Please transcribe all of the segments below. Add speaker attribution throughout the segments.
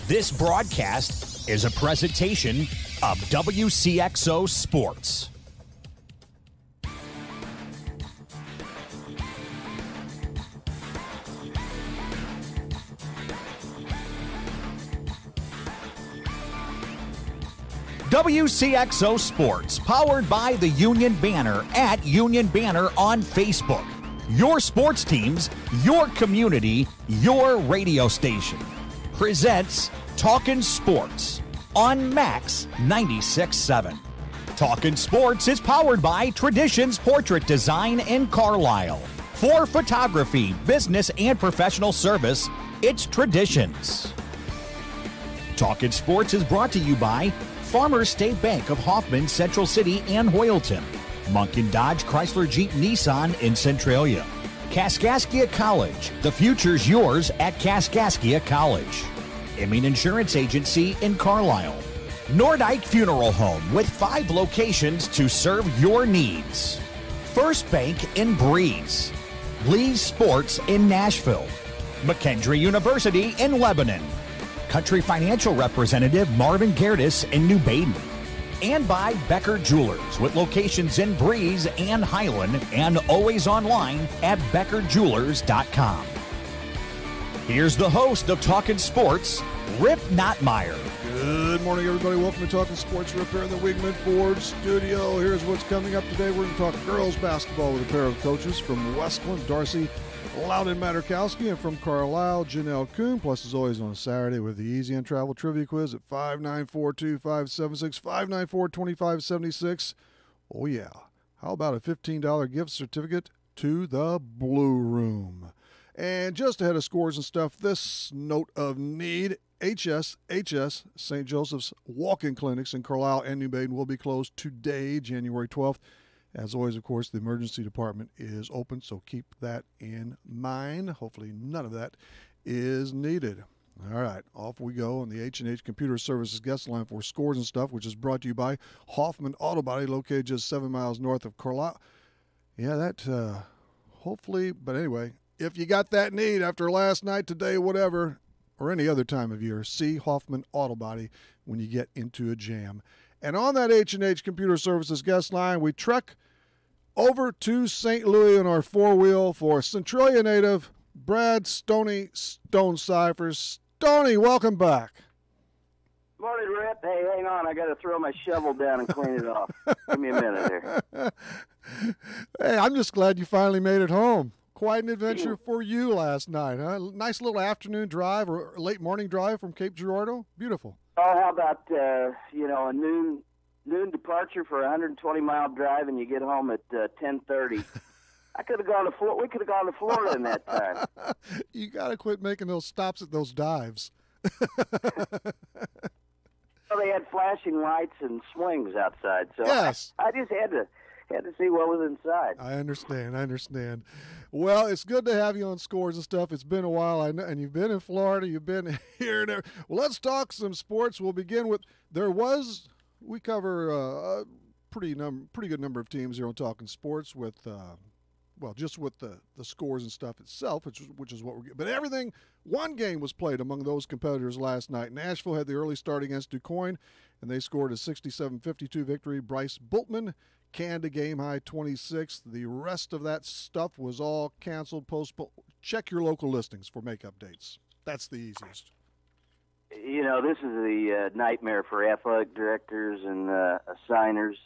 Speaker 1: This broadcast is a presentation of Wcxo Sports. Wcxo Sports, powered by the Union Banner at Union Banner on Facebook. Your sports teams, your community, your radio station. Presents Talkin Sports on Max 96.7. Talkin Sports is powered by Traditions Portrait Design in Carlisle. For photography, business, and professional service, it's Traditions. Talkin Sports is brought to you by Farmers State Bank of Hoffman, Central City, and Hoyleton. Munkin Dodge Chrysler Jeep Nissan in Centralia. Kaskaskia College. The future's yours at Kaskaskia College. Emin Insurance Agency in Carlisle. Nordyke Funeral Home with 5 locations to serve your needs. First Bank in Breeze. Lee's Sports in Nashville. McKendree University in Lebanon. Country Financial Representative Marvin Gerdes in New Baden. And by Becker Jewelers with locations in Breeze and Highland and always online at beckerjewelers.com. Here's the host of Talkin Sports, Rip Nottmeyer.
Speaker 2: Good morning, everybody. Welcome to Talkin Sports. Rip here in the Wigman Ford studio. Here's what's coming up today. We're going to talk girls basketball with a pair of coaches from Westland, Darcy Loudon Materkowski, and from Carlisle, Janelle Kuhn. Plus, as always, on a Saturday with the Easy and Travel Trivia Quiz at 594-2576, 594-2576. Oh, yeah. How about a $15 gift certificate to the Blue Room? And just ahead of scores and stuff, this note of need, HSHS St. Joseph's walk-in clinics in Carlisle and New Baden will be closed today, January 12th. As always, of course, the emergency department is open, so keep that in mind. Hopefully none of that is needed. All right, off we go on the H&H Computer Services guest line for scores and stuff, which is brought to you by Hoffman Auto Body, located just 7 miles north of Carlisle. Yeah, that hopefully, but anyway, if you got that need after last night, today, whatever, or any other time of year, see Hoffman Auto Body when you get into a jam. And on that H&H Computer Services guest line, we trek over to St. Louis on our four-wheel for Centralia native Brad Stoney Stonecyphers. Stoney, welcome back.
Speaker 3: Morning, Rip. Hey, hang on. I got to throw my shovel down and clean it off. Give me a minute here.
Speaker 2: Hey, I'm just glad you finally made it home. Quite an adventure for you last night, huh? Nice little afternoon drive or late morning drive from Cape Girardeau. Beautiful.
Speaker 3: Oh, how about, a noon departure for a 120-mile drive, and you get home at 10:30. I could have gone to Florida. We could have gone to Florida in that time.
Speaker 2: You got to quit making those stops at those dives.
Speaker 3: Well, they had flashing lights and swings outside, so
Speaker 2: yes.
Speaker 3: I just had to see what was inside.
Speaker 2: I understand. Well, it's good to have you on scores and stuff. It's been a while, I know, and you've been in Florida. You've been here and there. Well, let's talk some sports. We'll begin with we cover a pretty good number of teams here on Talking Sports with just with the scores and stuff itself, which is what we're getting. But one game was played among those competitors last night. Nashville had the early start against DuQuoin, and they scored a 67-52 victory. Bryce Bultman canned a game-high 26. The rest of that stuff was all canceled, postponed. Check your local listings for make updates. That's the easiest.
Speaker 3: You know, this is the nightmare for athletic directors and assigners.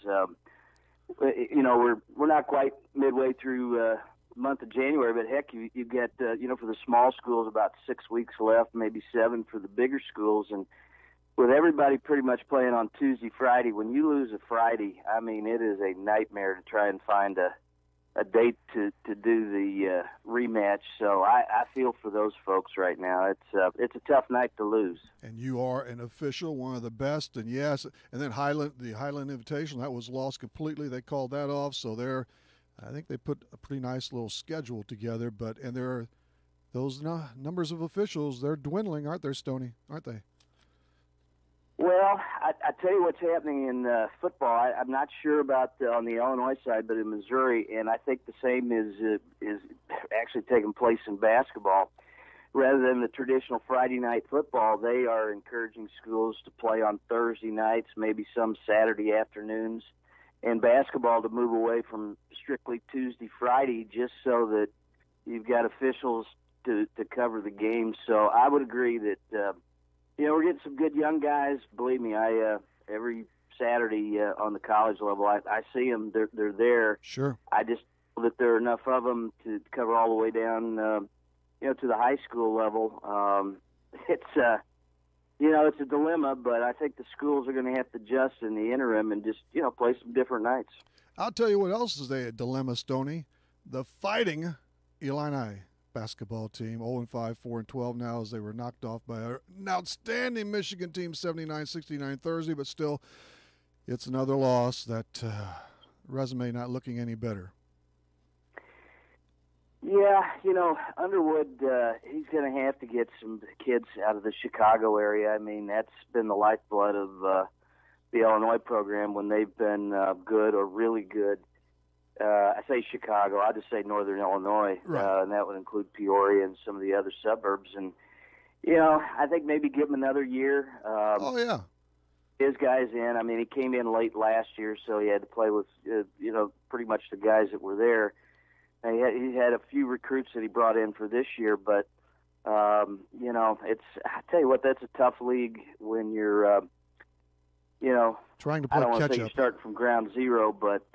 Speaker 3: We're not quite midway through the month of January, but heck, you get, for the small schools, about 6 weeks left, maybe 7 for the bigger schools. And with everybody pretty much playing on Tuesday, Friday, when you lose a Friday, I mean, it is a nightmare to try and find a date to do the rematch. So I feel for those folks right now. It's a tough night to lose. And
Speaker 2: you are an official, one of the best. And yes, and then the Highland Invitational, that was lost completely. They called that off. So I think they put a pretty nice little schedule together. And there are those numbers of officials. They're dwindling, aren't they, Stoney? Aren't they?
Speaker 3: Well, I tell you what's happening in football. I'm not sure about on the Illinois side, but in Missouri, and I think the same is actually taking place in basketball. rather than the traditional Friday night football, they are encouraging schools to play on Thursday nights, maybe some Saturday afternoons, and basketball to move away from strictly Tuesday, Friday, just so that you've got officials to cover the game. So I would agree that, we're getting some good young guys. Believe me, every Saturday on the college level, I see them. They're there.
Speaker 2: Sure.
Speaker 3: I just know that there are enough of them to cover all the way down, to the high school level. It's a dilemma, but I think the schools are going to have to adjust in the interim and just, play some different nights.
Speaker 2: I'll tell you what else is a dilemma, Stoney. The Fighting Illini basketball team, 0-5, 4-12 now, as they were knocked off by an outstanding Michigan team, 79-69 Thursday, but still, it's another loss. That resume not looking any better.
Speaker 3: Yeah, Underwood, he's going to have to get some kids out of the Chicago area. I mean, that's been the lifeblood of the Illinois program when they've been good or really good. I say Chicago, I'll just say Northern Illinois,
Speaker 2: right.
Speaker 3: And that would include Peoria and some of the other suburbs. And, I think maybe give him another year. His guys in. I mean, he came in late last year, so he had to play with, pretty much the guys that were there. And he had a few recruits that he brought in for this year, but, I tell you what, that's a tough league when you're,
Speaker 2: trying to play
Speaker 3: I don't want to
Speaker 2: catch
Speaker 3: say
Speaker 2: up.
Speaker 3: you're starting from ground zero, but,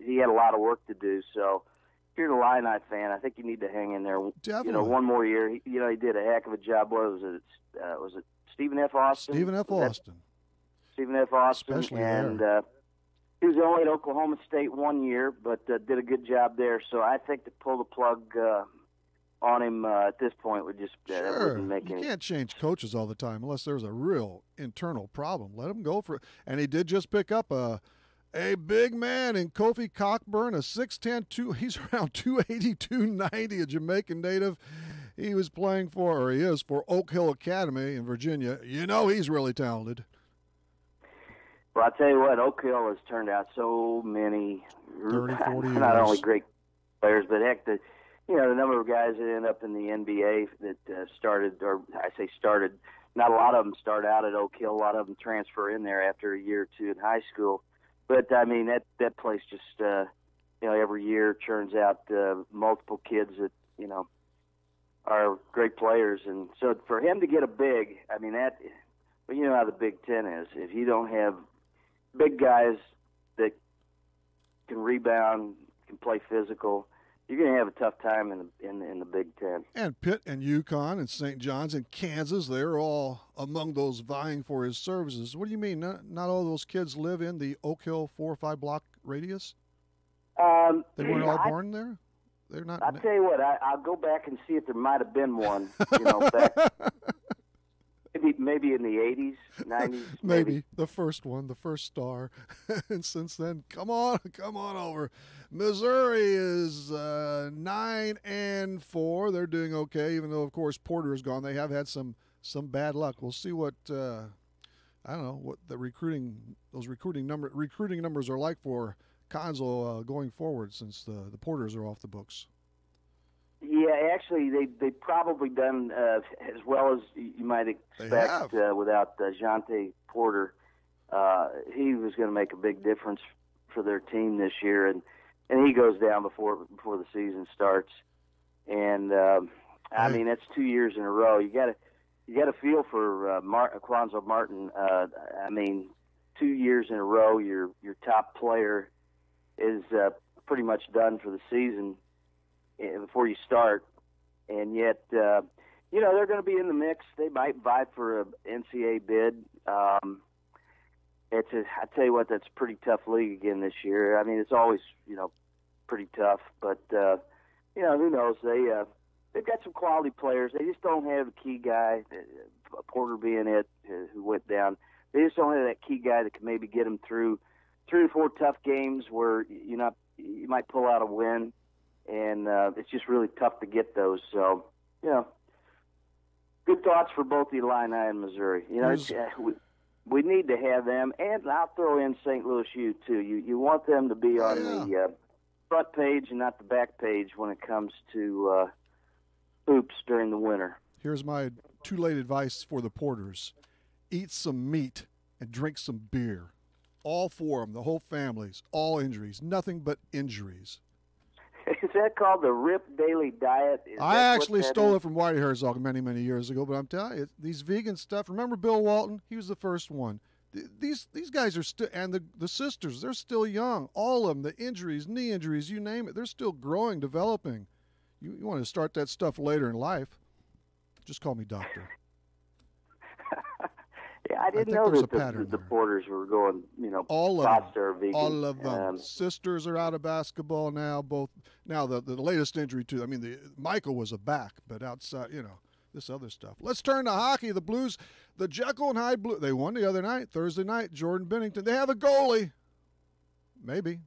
Speaker 3: he had a lot of work to do. So if you're an Illini fan, I think you need to hang in there.
Speaker 2: Definitely.
Speaker 3: One more year. He did a heck of a job. What was it? Was it Stephen F. Austin?
Speaker 2: Stephen F. Austin.
Speaker 3: Stephen F. Austin.
Speaker 2: Especially
Speaker 3: and
Speaker 2: there.
Speaker 3: he was only at Oklahoma State 1 year, but did a good job there. So I think to pull the plug on him at this point would just that wouldn't make
Speaker 2: you
Speaker 3: any.
Speaker 2: can't change coaches all the time unless there's a real internal problem. Let him go for it. And he did just pick up a big man in Kofi Cockburn, a 6'10", he's around 280, 290, a Jamaican native. He is for Oak Hill Academy in Virginia. He's really talented.
Speaker 3: Well, I'll tell you what, Oak Hill has turned out so many
Speaker 2: 30, 40
Speaker 3: not
Speaker 2: years.
Speaker 3: only great players, but heck, the number of guys that end up in the NBA that started, not a lot of them start out at Oak Hill. A lot of them transfer in there after a year or two in high school. But, I mean, that place just, every year churns out multiple kids that, are great players. And so for him to get a big, I mean, you know how the Big Ten is. If you don't have big guys that can rebound, can play physical, you're going to have a tough time in the Big Ten.
Speaker 2: And Pitt and UConn and St. John's and Kansas, they're all among those vying for his services. What do you mean? Not all those kids live in the Oak Hill 4 or 5 block radius? They weren't all born there? They're not.
Speaker 3: I'll tell you what, I'll go back and see if there might have been one, back maybe in the 80s, 90s.
Speaker 2: Maybe the first one, the first star. And since then, come on over. Missouri is 9-4. They're doing okay, even though, of course, Porter is gone. They have had some bad luck. We'll see what I don't know what the recruiting numbers are like for Consul going forward, since the Porters are off the books.
Speaker 3: Yeah, actually, they've probably done as well as you might expect without Jonte Porter. He was going to make a big difference for their team this year, and he goes down before the season starts. And I mean, that's 2 years in a row. You got to feel for Quanzo Martin. I mean, 2 years in a row, your top player is pretty much done for the season before you start, and yet they're going to be in the mix. They might vie for an NCAA bid. I tell you what, that's a pretty tough league again this year. I mean, it's always pretty tough, but who knows? They've got some quality players. They just don't have a key guy, Porter being it, who went down. They just don't have that key guy that can maybe get them through 3 or 4 tough games where you might pull out a win, and it's just really tough to get those. So, good thoughts for both the Illini and Missouri. We need to have them, and I'll throw in St. Louis U too. You want them to be on the front page and not the back page when it comes to hoops during the winter.
Speaker 2: Here's my too late advice for the Porters. Eat some meat and drink some beer. All four of them, the whole families, all injuries, nothing but injuries.
Speaker 3: Is that called the Rip Daily Diet?
Speaker 2: I actually stole it from Whitey Herzog many, many years ago, but I'm telling you, these vegan stuff, remember Bill Walton? He was the first one. These guys are still, and the sisters, they're still young. All of them, the injuries, knee injuries, you name it, they're still growing, developing. You want to start that stuff later in life, just call me doctor.
Speaker 3: Yeah, I didn't know that the Porters were going,
Speaker 2: all
Speaker 3: pasta or vegan.
Speaker 2: All of them. Sisters are out of basketball now. Both now the latest injury too. I mean, Michael was a back, but outside, this other stuff. Let's turn to hockey. The Blues, the Jekyll and Hyde Blues. They won the other night, Thursday night. Jordan Binnington. They have a goalie. Maybe.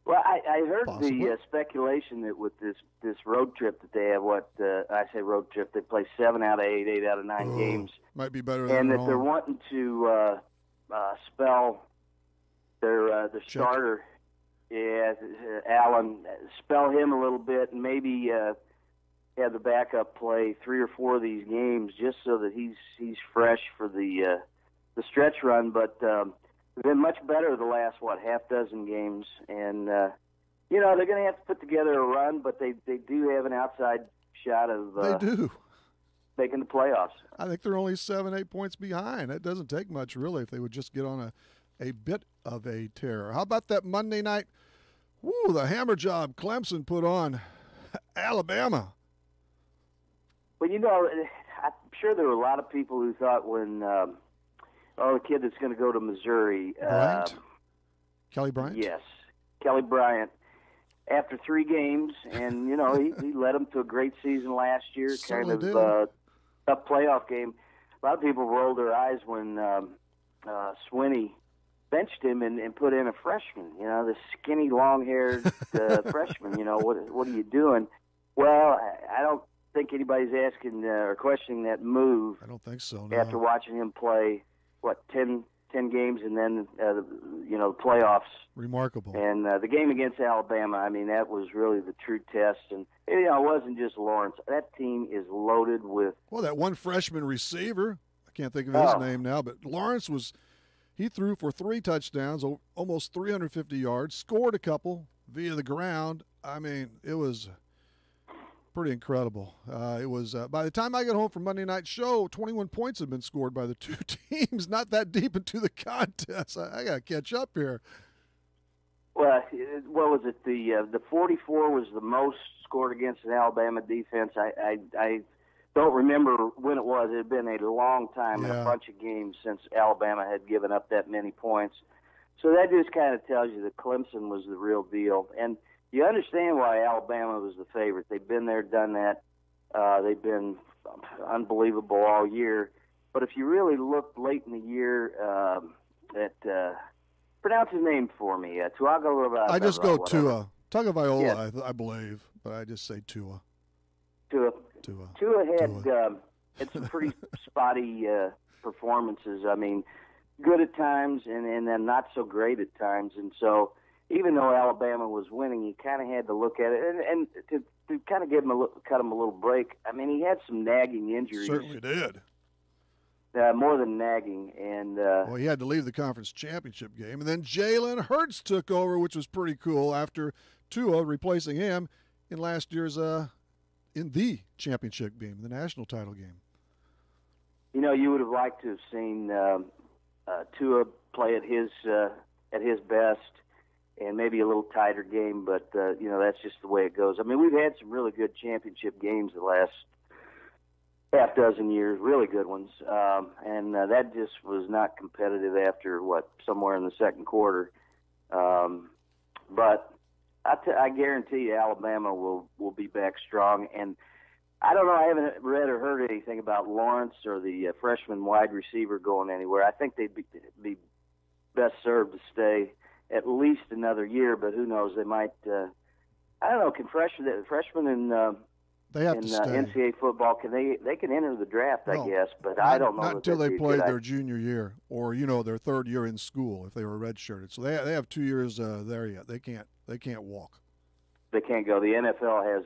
Speaker 3: Well, I heard
Speaker 2: Possibly.
Speaker 3: the speculation that with this road trip that they have, I say road trip, they play 7 out of 8 out of 9 games.
Speaker 2: Might be better than
Speaker 3: and that
Speaker 2: home.
Speaker 3: they're wanting to spell their starter, Allen, spell him a little bit, and maybe have the backup play 3 or 4 of these games just so that he's fresh for the stretch run. But they've been much better the last half dozen games, and they're going to have to put together a run, but they do have an outside shot of
Speaker 2: they do
Speaker 3: making the playoffs.
Speaker 2: I think they're only 7-8 points behind. That doesn't take much really if they would just get on a bit of a tear. How about that Monday night? Woo, the hammer job Clemson put on Alabama.
Speaker 3: Well, I'm sure there were a lot of people who thought when the kid that's going to go to Missouri.
Speaker 2: Bryant? Kelly Bryant?
Speaker 3: Yes, Kelly Bryant. After 3 games, and, he led them to a great season last year,
Speaker 2: Certainly
Speaker 3: tough playoff game. A lot of people rolled their eyes when Swinney benched him and put in a freshman, the skinny, long-haired freshman. What are you doing? Well, I don't think anybody's asking or questioning that move.
Speaker 2: I don't think so, no.
Speaker 3: After watching him play, 10 games and then, the playoffs.
Speaker 2: Remarkable.
Speaker 3: And the game against Alabama, I mean, that was really the true test. And, it wasn't just Lawrence. That team is loaded with...
Speaker 2: Well, that one freshman receiver, I can't think of his name now, but Lawrence he threw for 3 touchdowns, almost 350 yards, scored a couple via the ground. I mean, it was pretty incredible. It was by the time I got home from Monday Night Show, 21 points had been scored by the 2 teams, not that deep into the contest. I got to catch up here.
Speaker 3: Well, what was it? The 44 was the most scored against an Alabama defense. I don't remember when it was. It had been a long time and a bunch of games since Alabama had given up that many points. So that just kind of tells you that Clemson was the real deal. And you understand why Alabama was the favorite. They've been there, done that. They've been unbelievable all year. But if you really look late in the year pronounce his name for me.
Speaker 2: I just go Tua. Tagovailoa, I believe, but I just say Tua.
Speaker 3: Tua had some pretty spotty performances. I mean, good at times and then not so great at times. And so even though Alabama was winning, you kind of had to look at it. And to kind of cut him a little break, I mean, he had some nagging injuries.
Speaker 2: Certainly did.
Speaker 3: More than nagging. And
Speaker 2: well, he had to leave the conference championship game. And then Jalen Hurts took over, which was pretty cool, after Tua replacing him in last year's in the championship game, the national title game.
Speaker 3: You would have liked to have seen Tua play at his best and maybe a little tighter game, but that's just the way it goes. I mean, we've had some really good championship games the last half dozen years, really good ones, and that just was not competitive after somewhere in the second quarter. But I guarantee you Alabama will be back strong. And I don't know, I haven't read or heard anything about Lawrence or the freshman wide receiver going anywhere. I think they'd be best served to stay at least another year, but who knows? They might. I don't know. Can freshmen in
Speaker 2: they have to stay.
Speaker 3: NCAA football they can enter the draft? I guess, but I don't know.
Speaker 2: Not until they played their junior year or their third year in school if they were redshirted. So they have 2 years there yet. They can't walk.
Speaker 3: They can't go. The NFL has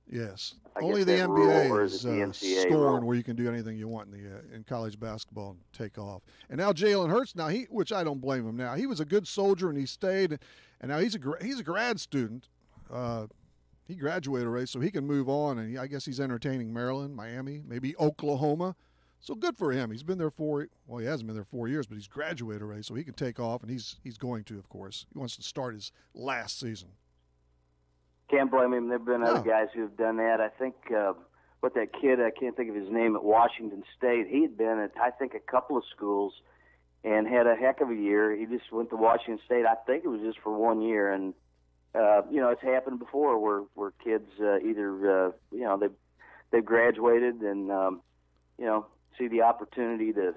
Speaker 2: Yes.
Speaker 3: I
Speaker 2: Only
Speaker 3: guess
Speaker 2: the
Speaker 3: that rule, or
Speaker 2: NBA
Speaker 3: is
Speaker 2: is
Speaker 3: it the NCAA
Speaker 2: scoring
Speaker 3: rule?
Speaker 2: where you can do anything you want in college basketball and take off. And now Jalen Hurts, now which I don't blame him now. He was a good soldier and he stayed, and now he's a grad student. He graduated already, so he can move on, and I guess he's entertaining Maryland, Miami, maybe Oklahoma. So good for him. He's been there he hasn't been there 4 years, but he's graduated already, so he can take off, and he's going to, of course. He wants to start his last season.
Speaker 3: Can't blame him. There have been other guys who have done that. I think what that kid, I can't think of his name, at Washington State, he had been at, I think, a couple of schools and had a heck of a year. He just went to Washington State. I think it was just for 1 year, and it's happened before where kids either they've graduated and see the opportunity to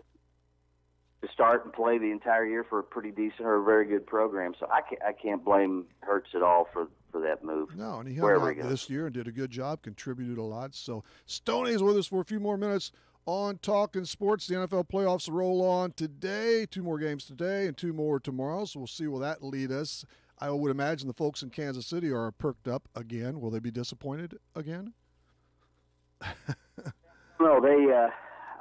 Speaker 3: start and play the entire year for a pretty decent or a very good program. So I can't blame Hurts at all for that move.
Speaker 2: No, and he hung out this year and did a good job, contributed a lot. So Stoney is with us for a few more minutes on Talkin' Sports. The NFL playoffs roll on today. 2 more games today and 2 more tomorrow, so we'll see where that lead us. I would imagine the folks in Kansas City are perked up again. Will they be disappointed again?
Speaker 3: No,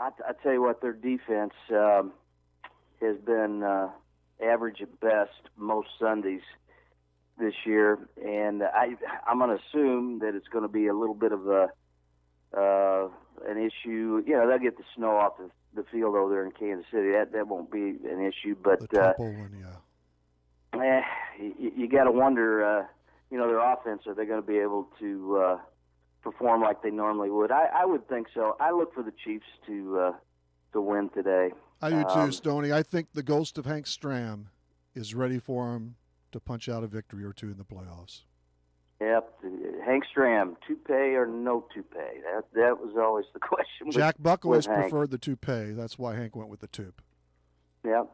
Speaker 3: I tell you what, their defense has been average at best most Sundays this year, and I'm going to assume that it's going to be a little bit of an issue. They'll get the snow off the field over there in Kansas City. That won't be an issue, but
Speaker 2: the Temple one, yeah.
Speaker 3: You got to wonder, their offense, are they going to be able to perform like they normally would? I would think so. I look for the Chiefs to win today.
Speaker 2: I do too, Stoney. I think the ghost of Hank Stram is ready for him to punch out a victory or 2 in the playoffs.
Speaker 3: Yep, Hank Stram, toupee or no toupee? That was always the question.
Speaker 2: Jack Buck always preferred the toupee. That's why Hank went with the toupe.
Speaker 3: Yep.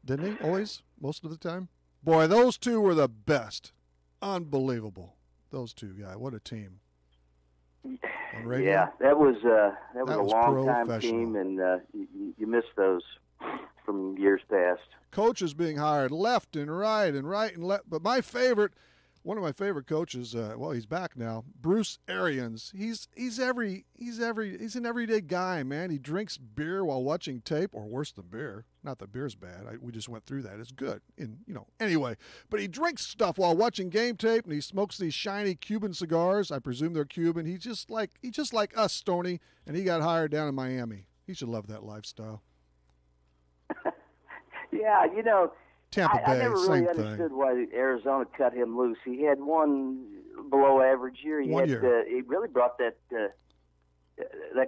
Speaker 2: Didn't he? Always? Most of the time? Boy, those 2 were the best. Unbelievable. Those 2 guys. What a team.
Speaker 3: Yeah, that was a long-time team, and you miss those from years past.
Speaker 2: Coaches being hired left and right and left. But one of my favorite coaches, he's back now, Bruce Arians. He's an everyday guy, man. He drinks beer while watching tape, or worse than beer. Not that beer's bad. We just went through that. It's good. Anyway, but he drinks stuff while watching game tape, and he smokes these shiny Cuban cigars. I presume they're Cuban. He's just like us, Stoney, and he got hired down in Miami. He should love that lifestyle.
Speaker 3: Yeah,
Speaker 2: Tampa Bay,
Speaker 3: I never really understood why Arizona cut him loose. He had one below average year. He really brought that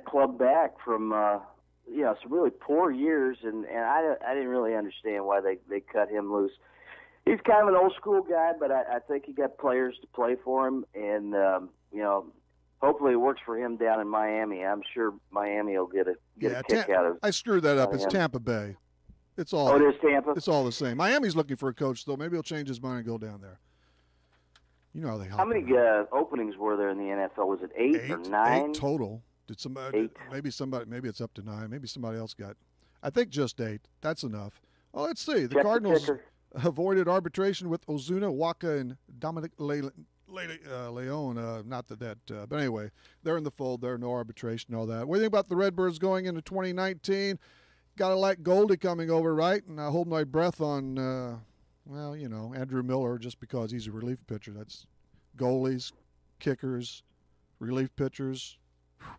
Speaker 3: club back from some really poor years, and I didn't really understand why they cut him loose. He's kind of an old school guy, but I think he got players to play for him, and hopefully it works for him down in Miami. I'm sure Miami will get a kick out of.
Speaker 2: I screwed that up. It's Tampa Bay. It's all.
Speaker 3: Oh, it is Tampa?
Speaker 2: It's all the same. Miami's looking for a coach, though. Maybe he'll change his mind and go down there. You know how they.
Speaker 3: How many openings were there in the NFL? Was it 8 or 9?
Speaker 2: 8 total. Did somebody?
Speaker 3: 8.
Speaker 2: Maybe it's up to 9. Maybe somebody else got. I think just 8. That's enough. Well, let's see. The Cardinals avoided arbitration with Ozuna, Wcxo, and Dominic Leone. Not that. But anyway, they're in the fold. There's no arbitration, all that. What do you think about the Redbirds going into 2019? Got to like Goldie coming over, right? And I hold my breath on, Andrew Miller, just because he's a relief pitcher. That's goalies, kickers, relief pitchers.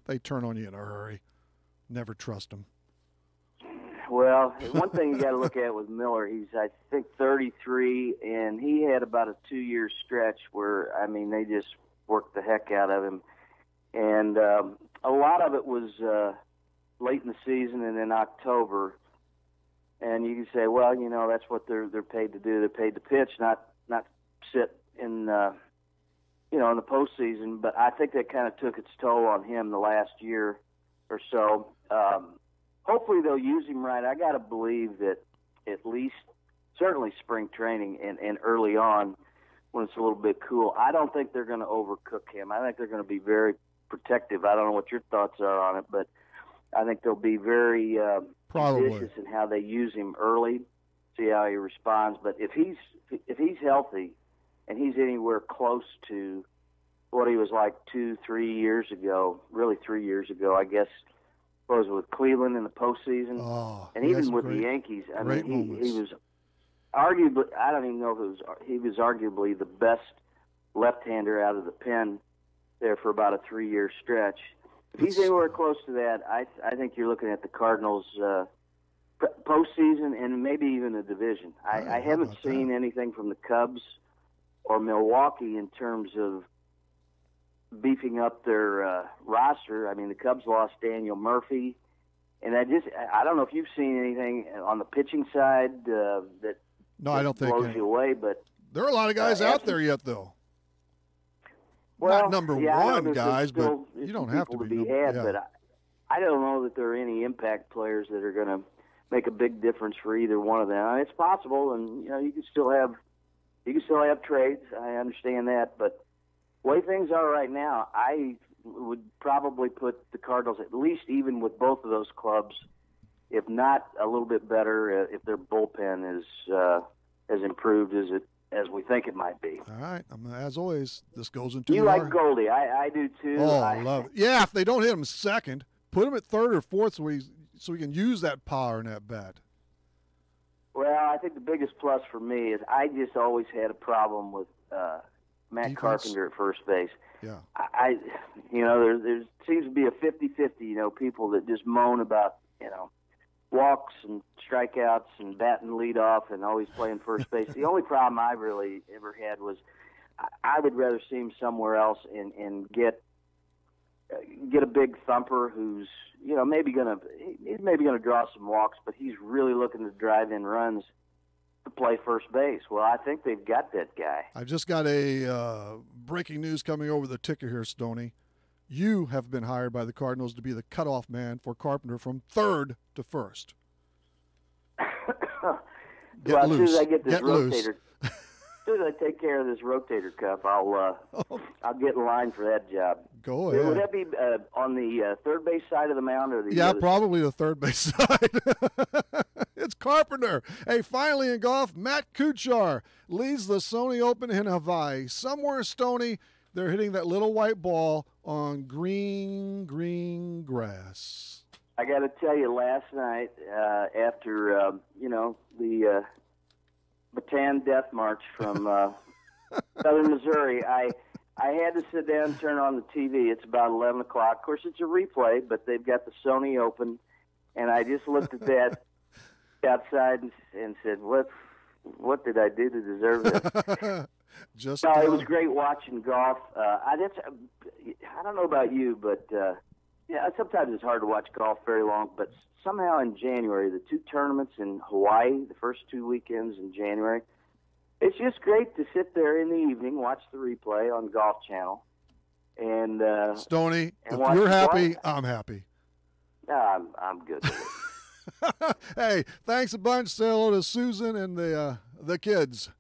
Speaker 2: They turn on you in a hurry. Never trust them.
Speaker 3: Well, one thing you got to look at with Miller, he's, I think, 33, and he had about a 2-year stretch where, they just worked the heck out of him. And a lot of it was late in the season and in October. And you can say, well, that's what they're paid to do. They're paid to pitch, not sit in in the postseason. But I think that kind of took its toll on him the last year or so. Hopefully they'll use him right. I got to believe that at least, certainly spring training and early on when it's a little bit cool, I don't think they're going to overcook him. I think they're going to be very protective. I don't know what your thoughts are on it, but I think they'll be very judicious in how they use him early, see how he responds. But if he's healthy and he's anywhere close to what he was like 2-3 years ago, really 3 years ago, I guess, was with Cleveland in the postseason.
Speaker 2: Oh,
Speaker 3: and even with the Yankees, I mean, he was arguably, I don't even know if it was, he was arguably the best left-hander out of the pen there for about a 3-year stretch. If he's anywhere close to that, I think you're looking at the Cardinals postseason and maybe even a division. I haven't seen anything from the Cubs or Milwaukee in terms of beefing up their roster. I mean, the Cubs lost Daniel Murphy, and I don't know if you've seen anything on the pitching side that
Speaker 2: I don't think
Speaker 3: blows you away. But
Speaker 2: there are a lot of guys out there yet, though.
Speaker 3: Well,
Speaker 2: not number one guys, but you don't have to
Speaker 3: be had. But I don't know that there are any impact players that are going to make a big difference for either one of them. It's possible, and you can still have trades. I understand that, but the way things are right now, I would probably put the Cardinals at least even with both of those clubs, if not a little bit better, if their bullpen is as improved as we think it might be.
Speaker 2: All right. As always, this goes into
Speaker 3: you like Goldie. I do too.
Speaker 2: Oh, I love it. Yeah, if they don't hit him second, put him at third or fourth so he can use that power in that bat.
Speaker 3: Well, I think the biggest plus for me is I just always had a problem with Matt
Speaker 2: Defense.
Speaker 3: Carpenter at first base.
Speaker 2: Yeah.
Speaker 3: There seems to be a 50-50, people that just moan about, walks and strikeouts and batting leadoff and always playing first base. The only problem I really ever had was I would rather see him somewhere else and get a big thumper who's maybe gonna draw some walks, but he's really looking to drive in runs to play first base. Well, I think they've got that guy.
Speaker 2: I've just got a breaking news coming over the ticker here, Stoney. You have been hired by the Cardinals to be the cutoff man for Carpenter from third to first.
Speaker 3: As soon as I get this rotator, as soon as I take care of this rotator cuff, I'll get in line for that job.
Speaker 2: Go ahead.
Speaker 3: Would that be on the third base side of the mound or the other
Speaker 2: probably the third base side. It's Carpenter. Hey, finally in golf, Matt Kuchar leads the Sony Open in Hawaii. Somewhere, Stoney, they're hitting that little white ball on green grass.
Speaker 3: I got to tell you, last night after the Bataan Death March from Southern Missouri, I had to sit down and turn on the TV. It's about 11 o'clock. Of course, it's a replay, but they've got the Sony Open, and I just looked at that outside and said, "What did I do to deserve this?" It was great watching golf. I don't know about you, but sometimes it's hard to watch golf very long. But somehow in January, the two tournaments in Hawaii, the first 2 weekends in January, it's just great to sit there in the evening, watch the replay on Golf Channel, and
Speaker 2: Stoney,
Speaker 3: and
Speaker 2: if you're happy, I'm happy.
Speaker 3: I'm good with it.
Speaker 2: Hey, thanks a bunch. Say hello to Susan and the kids.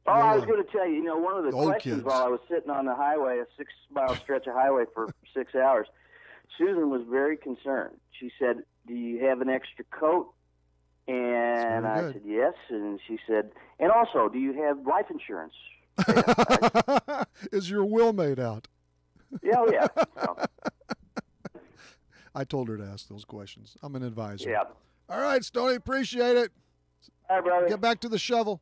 Speaker 3: Oh, I was going to tell you, one of the questions
Speaker 2: kids.
Speaker 3: while I was sitting on the highway, a 6-mile stretch of highway for 6 hours, Susan was very concerned. She said, "Do you have an extra coat?" And I said, "Yes." And she said, "And also, do you have life insurance?"
Speaker 2: Is your will made out?
Speaker 3: Yeah. So.
Speaker 2: I told her to ask those questions. I'm an advisor.
Speaker 3: Yeah.
Speaker 2: All right, Stoney, appreciate it.
Speaker 3: All right, brother.
Speaker 2: Get back to the shovel.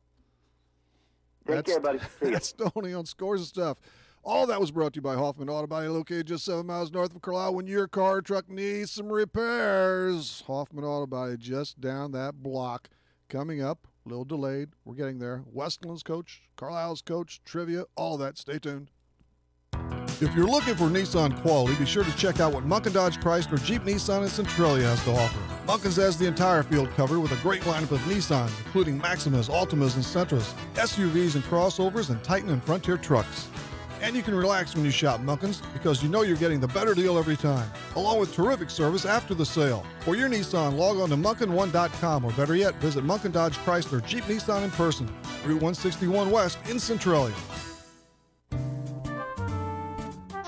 Speaker 3: Take care, buddy. See ya.
Speaker 2: That's Stoney on Scores and Stuff. All that was brought to you by Hoffman Auto Body, located just 7 miles north of Carlisle. When your car or truck needs some repairs, Hoffman Auto Body just down that block. Coming up, a little delayed. We're getting there. Westland's coach, Carlisle's coach, trivia, all that. Stay tuned. If you're looking for Nissan quality, be sure to check out what Munkin Dodge Chrysler, Jeep, Nissan, and Centralia has to offer. Munkin's has the entire field covered with a great lineup of Nissans, including Maximas, Altimas, and Sentras, SUVs and crossovers, and Titan and Frontier trucks. And you can relax when you shop Munkin's because you know you're getting the better deal every time, along with terrific service after the sale. For your Nissan, log on to Munkin1.com, or better yet, visit Munkin Dodge Chrysler, Jeep, Nissan in person, Route 161 West in Centralia.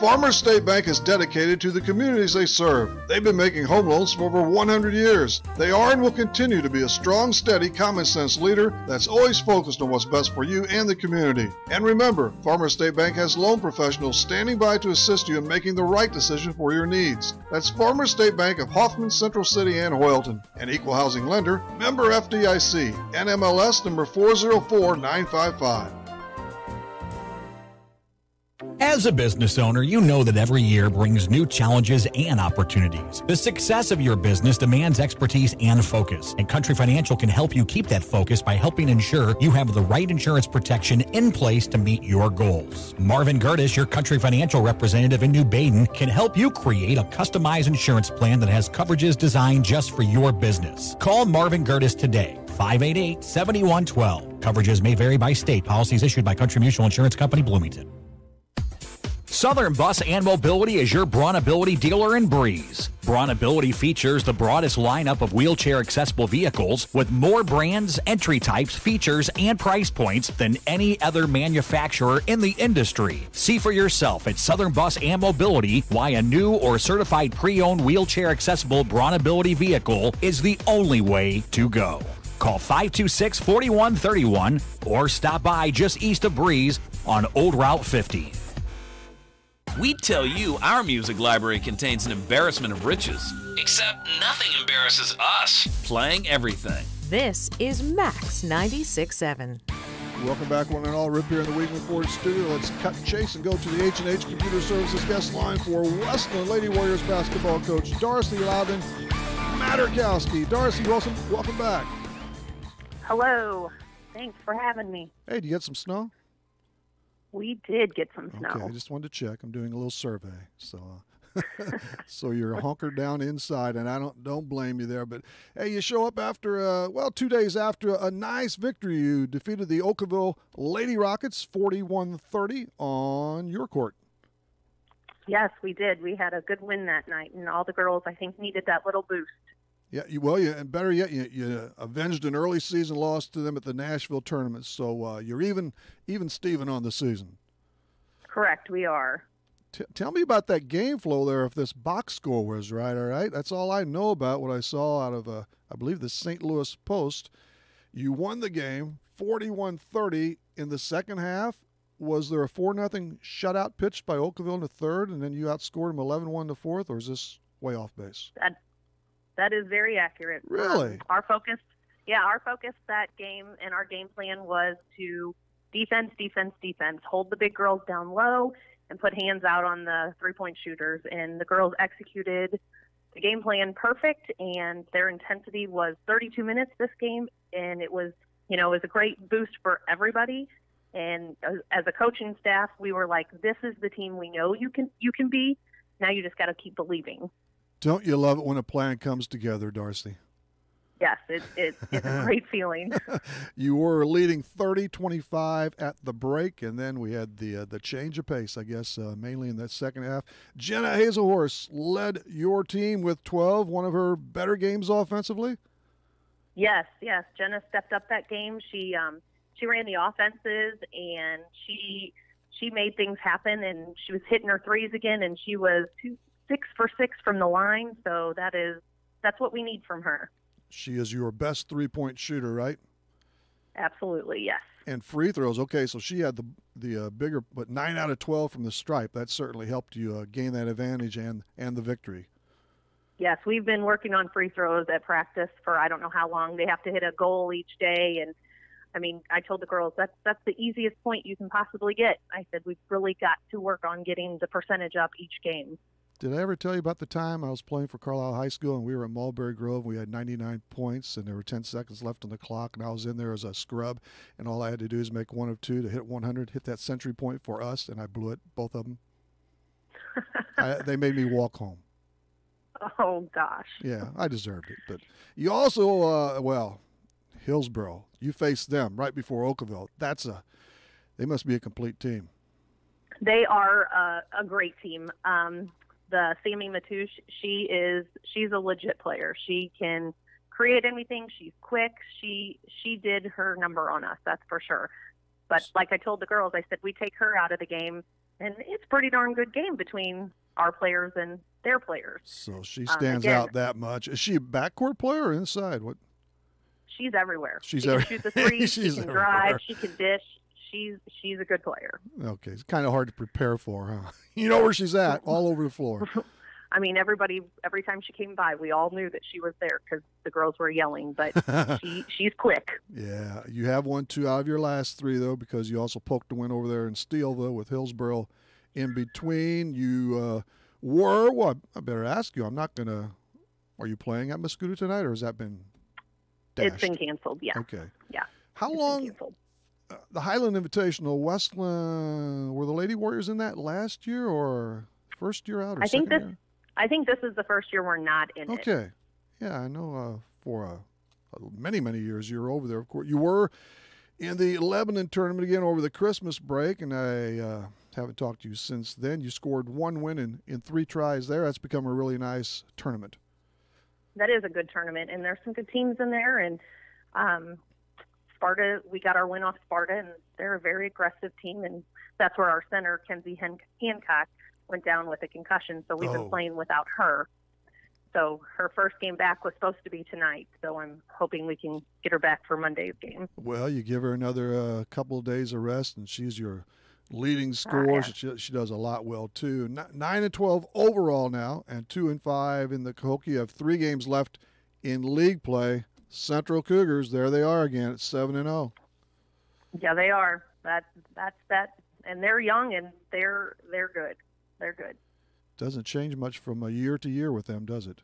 Speaker 2: Farmers State Bank is dedicated to the communities they serve. They've been making home loans for over 100 years. They are and will continue to be a strong, steady, common-sense leader that's always focused on what's best for you and the community. And remember, Farmers State Bank has loan professionals standing by to assist you in making the right decision for your needs. That's Farmers State Bank of Hoffman, Central City, and Hoyleton. An equal housing lender, member FDIC, NMLS number 404955.
Speaker 1: As a business owner, you know that every year brings new challenges and opportunities. The success of your business demands expertise and focus, and Country Financial can help you keep that focus by helping ensure you have the right insurance protection in place to meet your goals. Marvin Gertis, your Country Financial representative in New Baden, can help you create a customized insurance plan that has coverages designed just for your business. Call Marvin Gertis today, 588-7112. Coverages may vary by state. Policies issued by Country Mutual Insurance Company, Bloomington. Southern Bus and Mobility is your Brawnability dealer in Breeze. Brawnability features the broadest lineup of wheelchair-accessible vehicles with more brands, entry types, features, and price points than any other manufacturer in the industry. See for yourself at Southern Bus and Mobility why a new or certified pre-owned wheelchair-accessible Brawnability vehicle is the only way to go. Call 526-4131 or stop by just east of Breeze on Old Route 50.
Speaker 4: We tell you our music library contains an embarrassment of riches. Except nothing embarrasses us. Playing everything.
Speaker 5: This is Max 96.7.
Speaker 2: Welcome back, one and all. Rip here in the Weekman Ford studio. Let's cut chase and go to the H&H Computer Services guest line for Westland Lady Warriors basketball coach Darcy Loudon Materkowski. Darcy, welcome back.
Speaker 6: Hello. Thanks for having me.
Speaker 2: Hey, did you get some snow?
Speaker 6: We did get some snow.
Speaker 2: Okay, I just wanted to check. I'm doing a little survey, so so you're hunkered down inside, and I don't blame you there. But hey, you show up after 2 days after a nice victory. You defeated the Oakville Lady Rockets 41-30 on your court.
Speaker 6: Yes, we did. We had a good win that night, and all the girls, I think, needed that little boost.
Speaker 2: Yeah, and better yet, you avenged an early season loss to them at the Nashville tournament. So you're even Steven on the season.
Speaker 6: Correct, we are.
Speaker 2: Tell me about that game flow there. If this box score was right, all right. That's all I know about what I saw out of I believe the St. Louis Post. You won the game 41-30 in the second half. Was there a 4-0 shutout pitched by Oakville in the third, and then you outscored them 11-1 in the fourth, or is this way off base?
Speaker 6: That is very accurate.
Speaker 2: Really?
Speaker 6: Our focus that game and our game plan was to defense, hold the big girls down low, and put hands out on the three-point shooters. And the girls executed the game plan perfect, and their intensity was 32 minutes this game, and it was a great boost for everybody. And as a coaching staff, we were like, this is the team we know you can be. Now you just got to keep believing.
Speaker 2: Don't you love it when a plan comes together, Darcy?
Speaker 6: Yes, it's a great feeling.
Speaker 2: You were leading 30-25 at the break, and then we had the change of pace, I guess, mainly in that second half. Jenna Hazelhorse led your team with 12, one of her better games offensively?
Speaker 6: Yes. Jenna stepped up that game. She ran the offenses, and she made things happen, and she was hitting her threes again, and she was 6 for 6 from the line, so that's what we need from her.
Speaker 2: She is your best three-point shooter, right?
Speaker 6: Absolutely, yes.
Speaker 2: And free throws, okay, so she had the bigger, but 9 out of 12 from the stripe. That certainly helped you gain that advantage and the victory.
Speaker 6: Yes, we've been working on free throws at practice for I don't know how long. They have to hit a goal each day, and I mean, I told the girls that's the easiest point you can possibly get. I said we've really got to work on getting the percentage up each game.
Speaker 2: Did I ever tell you about the time I was playing for Carlisle High School and we were at Mulberry Grove? We had 99 points and there were 10 seconds left on the clock, and I was in there as a scrub, and all I had to do is make one of two to hit 100, hit that century point for us, and I blew it, both of them. They made me walk home.
Speaker 6: Oh, gosh.
Speaker 2: Yeah, I deserved it. But you also, Hillsborough, you faced them right before Oakville. They must be a complete team.
Speaker 6: They are a great team. The Sammy Matouche, she's a legit player. She can create anything. She's quick. She did her number on us, that's for sure. But like I told the girls, I said, we take her out of the game, and it's a pretty darn good game between our players and their players.
Speaker 2: So she stands out that much. Is she a backcourt player or inside? What?
Speaker 6: She's everywhere.
Speaker 2: She
Speaker 6: can shoot the three. She can
Speaker 2: everywhere.
Speaker 6: drive. She can dish. She's a good player.
Speaker 2: Okay, it's kind of hard to prepare for, huh? You know where she's at, all over the floor.
Speaker 6: I mean, every time she came by, we all knew that she was there because the girls were yelling, but she's quick.
Speaker 2: Yeah, you have won 2 out of your last 3, though, because you also poked a win over there in Steele, though, with Hillsboro in between. You well, I better ask you, are you playing at Muscuda tonight, or has that been dashed?
Speaker 6: It's been canceled, yeah.
Speaker 2: Okay.
Speaker 6: Yeah.
Speaker 2: How long, the Highland Invitational, Westland, were the Lady Warriors in that last year or first year out or second year?
Speaker 6: I think this is the first year we're not in it.
Speaker 2: Okay. Yeah, I know for many, many years you were over there. Of course, you were in the Lebanon tournament again over the Christmas break, and I haven't talked to you since then. You scored 1 win in 3 tries there. That's become a really nice tournament.
Speaker 6: That is a good tournament, and there's some good teams in there. And Sparta, we got our win off Sparta, and they're a very aggressive team, and that's where our center, Kenzie Hancock, went down with a concussion, so we've been playing without her. So her first game back was supposed to be tonight, so I'm hoping we can get her back for Monday's game.
Speaker 2: Well, you give her another couple of days of rest, and she's your leading scorer. Yeah. She does a lot well, too. 9-12 overall now, and 2-5 in the Cahokia. You have 3 games left in league play. Central Cougars, there they are again at 7-0.
Speaker 6: Yeah, they are. That's that, and they're young, and they're good. They're good.
Speaker 2: Doesn't change much from a year to year with them, does it?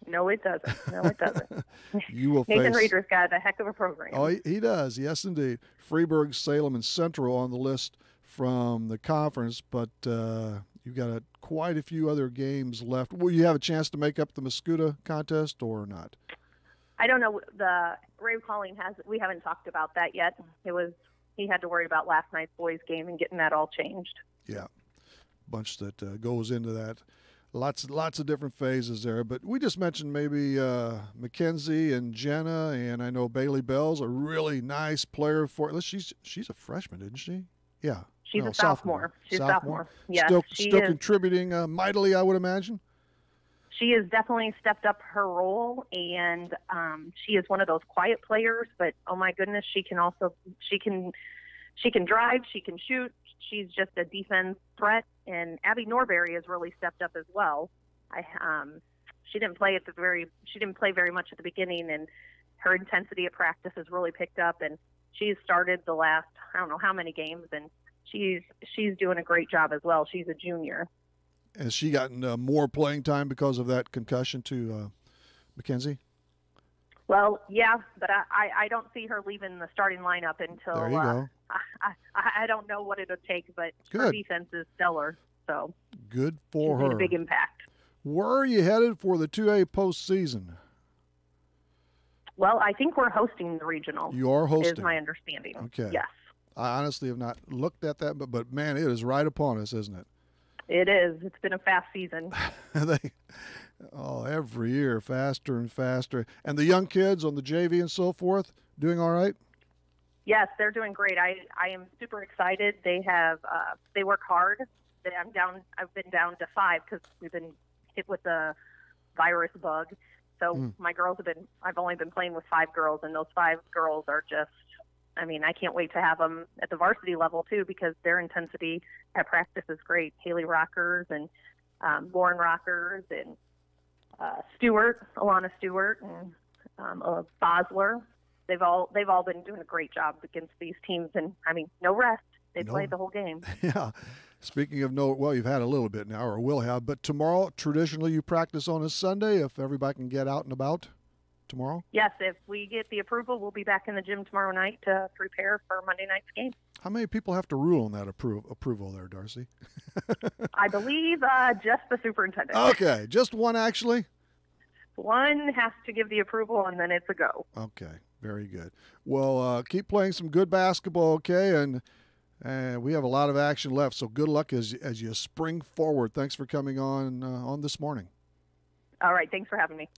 Speaker 6: No, it doesn't. No, it doesn't.
Speaker 2: You will
Speaker 6: Nathan
Speaker 2: face...
Speaker 6: Reeder's got a heck of a program.
Speaker 2: Oh, he does. Yes, indeed. Freeburg, Salem, and Central on the list from the conference, but you've got quite a few other games left. Will you have a chance to make up the Muscuda contest or not?
Speaker 6: I don't know. The Ray Calling we haven't talked about that yet. He had to worry about last night's boys game and getting that all changed.
Speaker 2: Yeah. Bunch that goes into that. Lots of different phases there. But we just mentioned maybe Mackenzie and Jenna, and I know Bailey Bell's a really nice player for. She's a freshman, isn't she? Yeah.
Speaker 6: She's a sophomore. She's a sophomore. Yeah.
Speaker 2: Still contributing mightily, I would imagine.
Speaker 6: She has definitely stepped up her role, and she is one of those quiet players. But oh my goodness, she can drive, she can shoot. She's just a defense threat. And Abby Norberry has really stepped up as well. She didn't play very much at the beginning, and her intensity at practice has really picked up. And she's started the last I don't know how many games, and she's doing a great job as well. She's a junior.
Speaker 2: Has she gotten more playing time because of that concussion to Mackenzie?
Speaker 6: Well, yeah, but I don't see her leaving the starting lineup until.
Speaker 2: There you go.
Speaker 6: I don't know what it'll take, but her defense is stellar. So
Speaker 2: good for her.
Speaker 6: Made a big impact.
Speaker 2: Where are you headed for the 2A postseason?
Speaker 6: Well, I think we're hosting the regional.
Speaker 2: You are hosting.
Speaker 6: Is my understanding.
Speaker 2: Okay.
Speaker 6: Yes.
Speaker 2: I honestly have not looked at that, but man, it is right upon us, isn't it?
Speaker 6: It is. It's been a fast season.
Speaker 2: Every year, faster and faster. And the young kids on the JV and so forth, doing all right?
Speaker 6: Yes, they're doing great. I am super excited. They work hard. I've been down to 5 because we've been hit with the virus bug. So my girls I've only been playing with 5 girls, and those 5 girls are just, I can't wait to have them at the varsity level too, because their intensity at practice is great. Haley Rockers and Lauren Rockers and Alana Stewart and Bosler. They've all been doing a great job against these teams, and no rest. They played the whole game.
Speaker 2: Yeah. Speaking of you've had a little bit now, or will have, but tomorrow, traditionally you practice on a Sunday if everybody can get out and about tomorrow?
Speaker 6: Yes, if we get the approval, we'll be back in the gym tomorrow night to prepare for Monday night's game.
Speaker 2: How many people have to rule on that approval there, Darcy?
Speaker 6: I believe just the superintendent.
Speaker 2: Okay, just one actually?
Speaker 6: One has to give the approval, and then it's a go.
Speaker 2: Okay, very good. Well, keep playing some good basketball, okay? And we have a lot of action left, so good luck as you spring forward. Thanks for coming on this morning.
Speaker 6: All right, thanks for having me.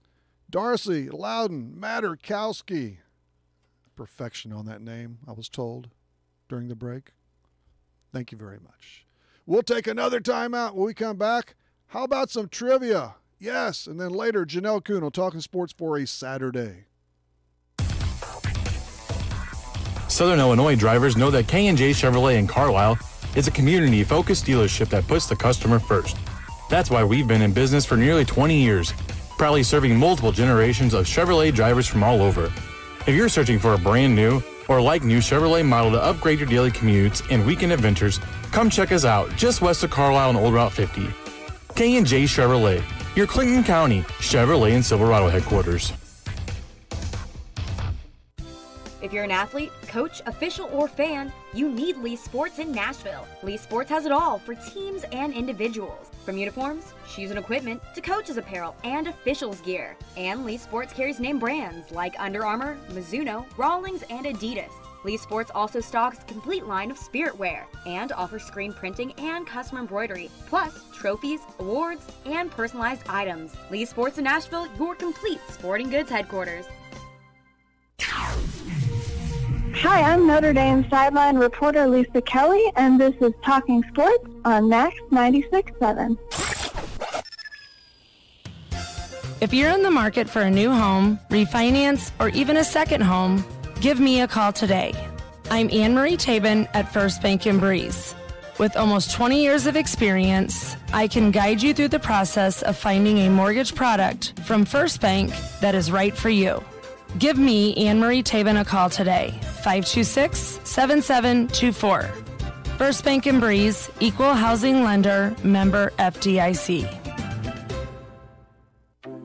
Speaker 2: Darcy Loudon Materkowski. Perfection on that name, I was told during the break. Thank you very much. We'll take another timeout. When we come back, how about some trivia? Yes, and then later, Janelle Kuhn will Talking Sports for a Saturday.
Speaker 7: Southern Illinois drivers know that K&J Chevrolet in Carlisle is a community-focused dealership that puts the customer first. That's why we've been in business for nearly 20 years, proudly serving multiple generations of Chevrolet drivers from all over. If you're searching for a brand new or like new Chevrolet model to upgrade your daily commutes and weekend adventures, come check us out just west of Carlisle on Old Route 50. K&J Chevrolet, your Clinton County Chevrolet and Silverado headquarters.
Speaker 8: If you're an athlete, coach, official, or fan, you need Lee Sports in Nashville. Lee Sports has it all for teams and individuals. From uniforms, shoes and equipment, to coaches apparel and officials gear. And Lee Sports carries name brands like Under Armour, Mizuno, Rawlings, and Adidas. Lee Sports also stocks a complete line of spirit wear and offers screen printing and custom embroidery, plus trophies, awards, and personalized items. Lee Sports in Nashville, your complete sporting goods headquarters.
Speaker 9: Hi, I'm Notre Dame sideline reporter Lisa Kelly, and this is Talking Sports on Max 96.7.
Speaker 10: If you're in the market for a new home, refinance, or even a second home, give me a call today. I'm Anne-Marie Tabin at First Bank in Breeze. With almost 20 years of experience, I can guide you through the process of finding a mortgage product from First Bank that is right for you. Give me, Anne-Marie Tabin, a call today, 526-7724. First Bank in Breeze, Equal Housing Lender, member FDIC.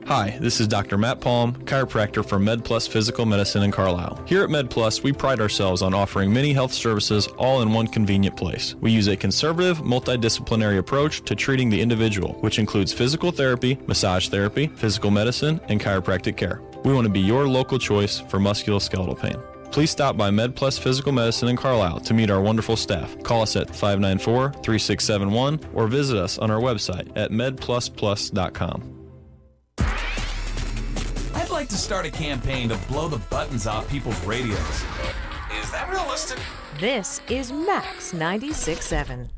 Speaker 11: Hi, this is Dr. Matt Palm, chiropractor for MedPlus Physical Medicine in Carlisle. Here at MedPlus, we pride ourselves on offering many health services all in one convenient place. We use a conservative, multidisciplinary approach to treating the individual, which includes physical therapy, massage therapy, physical medicine, and chiropractic care. We want to be your local choice for musculoskeletal pain. Please stop by MedPlus Physical Medicine in Carlisle to meet our wonderful staff. Call us at 594-3671 or visit us on our website at medplusplus.com.
Speaker 4: I'd like to start a campaign to blow the buttons off people's radios. Is that realistic?
Speaker 5: This is Max 96.7.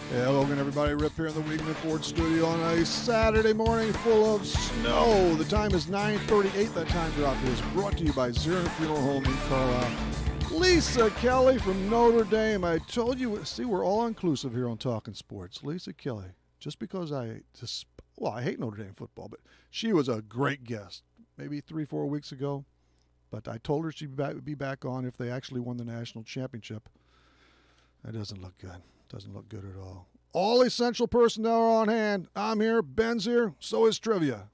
Speaker 2: Hey, hello again, everybody. Rip here in the Weigman Ford studio on a Saturday morning full of snow. The time is 9:38. That time drop is brought to you by Zierin Funeral Home in Carlisle. Lisa Kelly from Notre Dame. I told you, see, we're all inclusive here on Talking Sports. Lisa Kelly, just because I hate Notre Dame football, but she was a great guest maybe 3-4 weeks ago. But I told her she'd be back on if they actually won the national championship. That doesn't look good. Doesn't look good at all. All essential personnel are on hand. I'm here. Ben's here. So is trivia.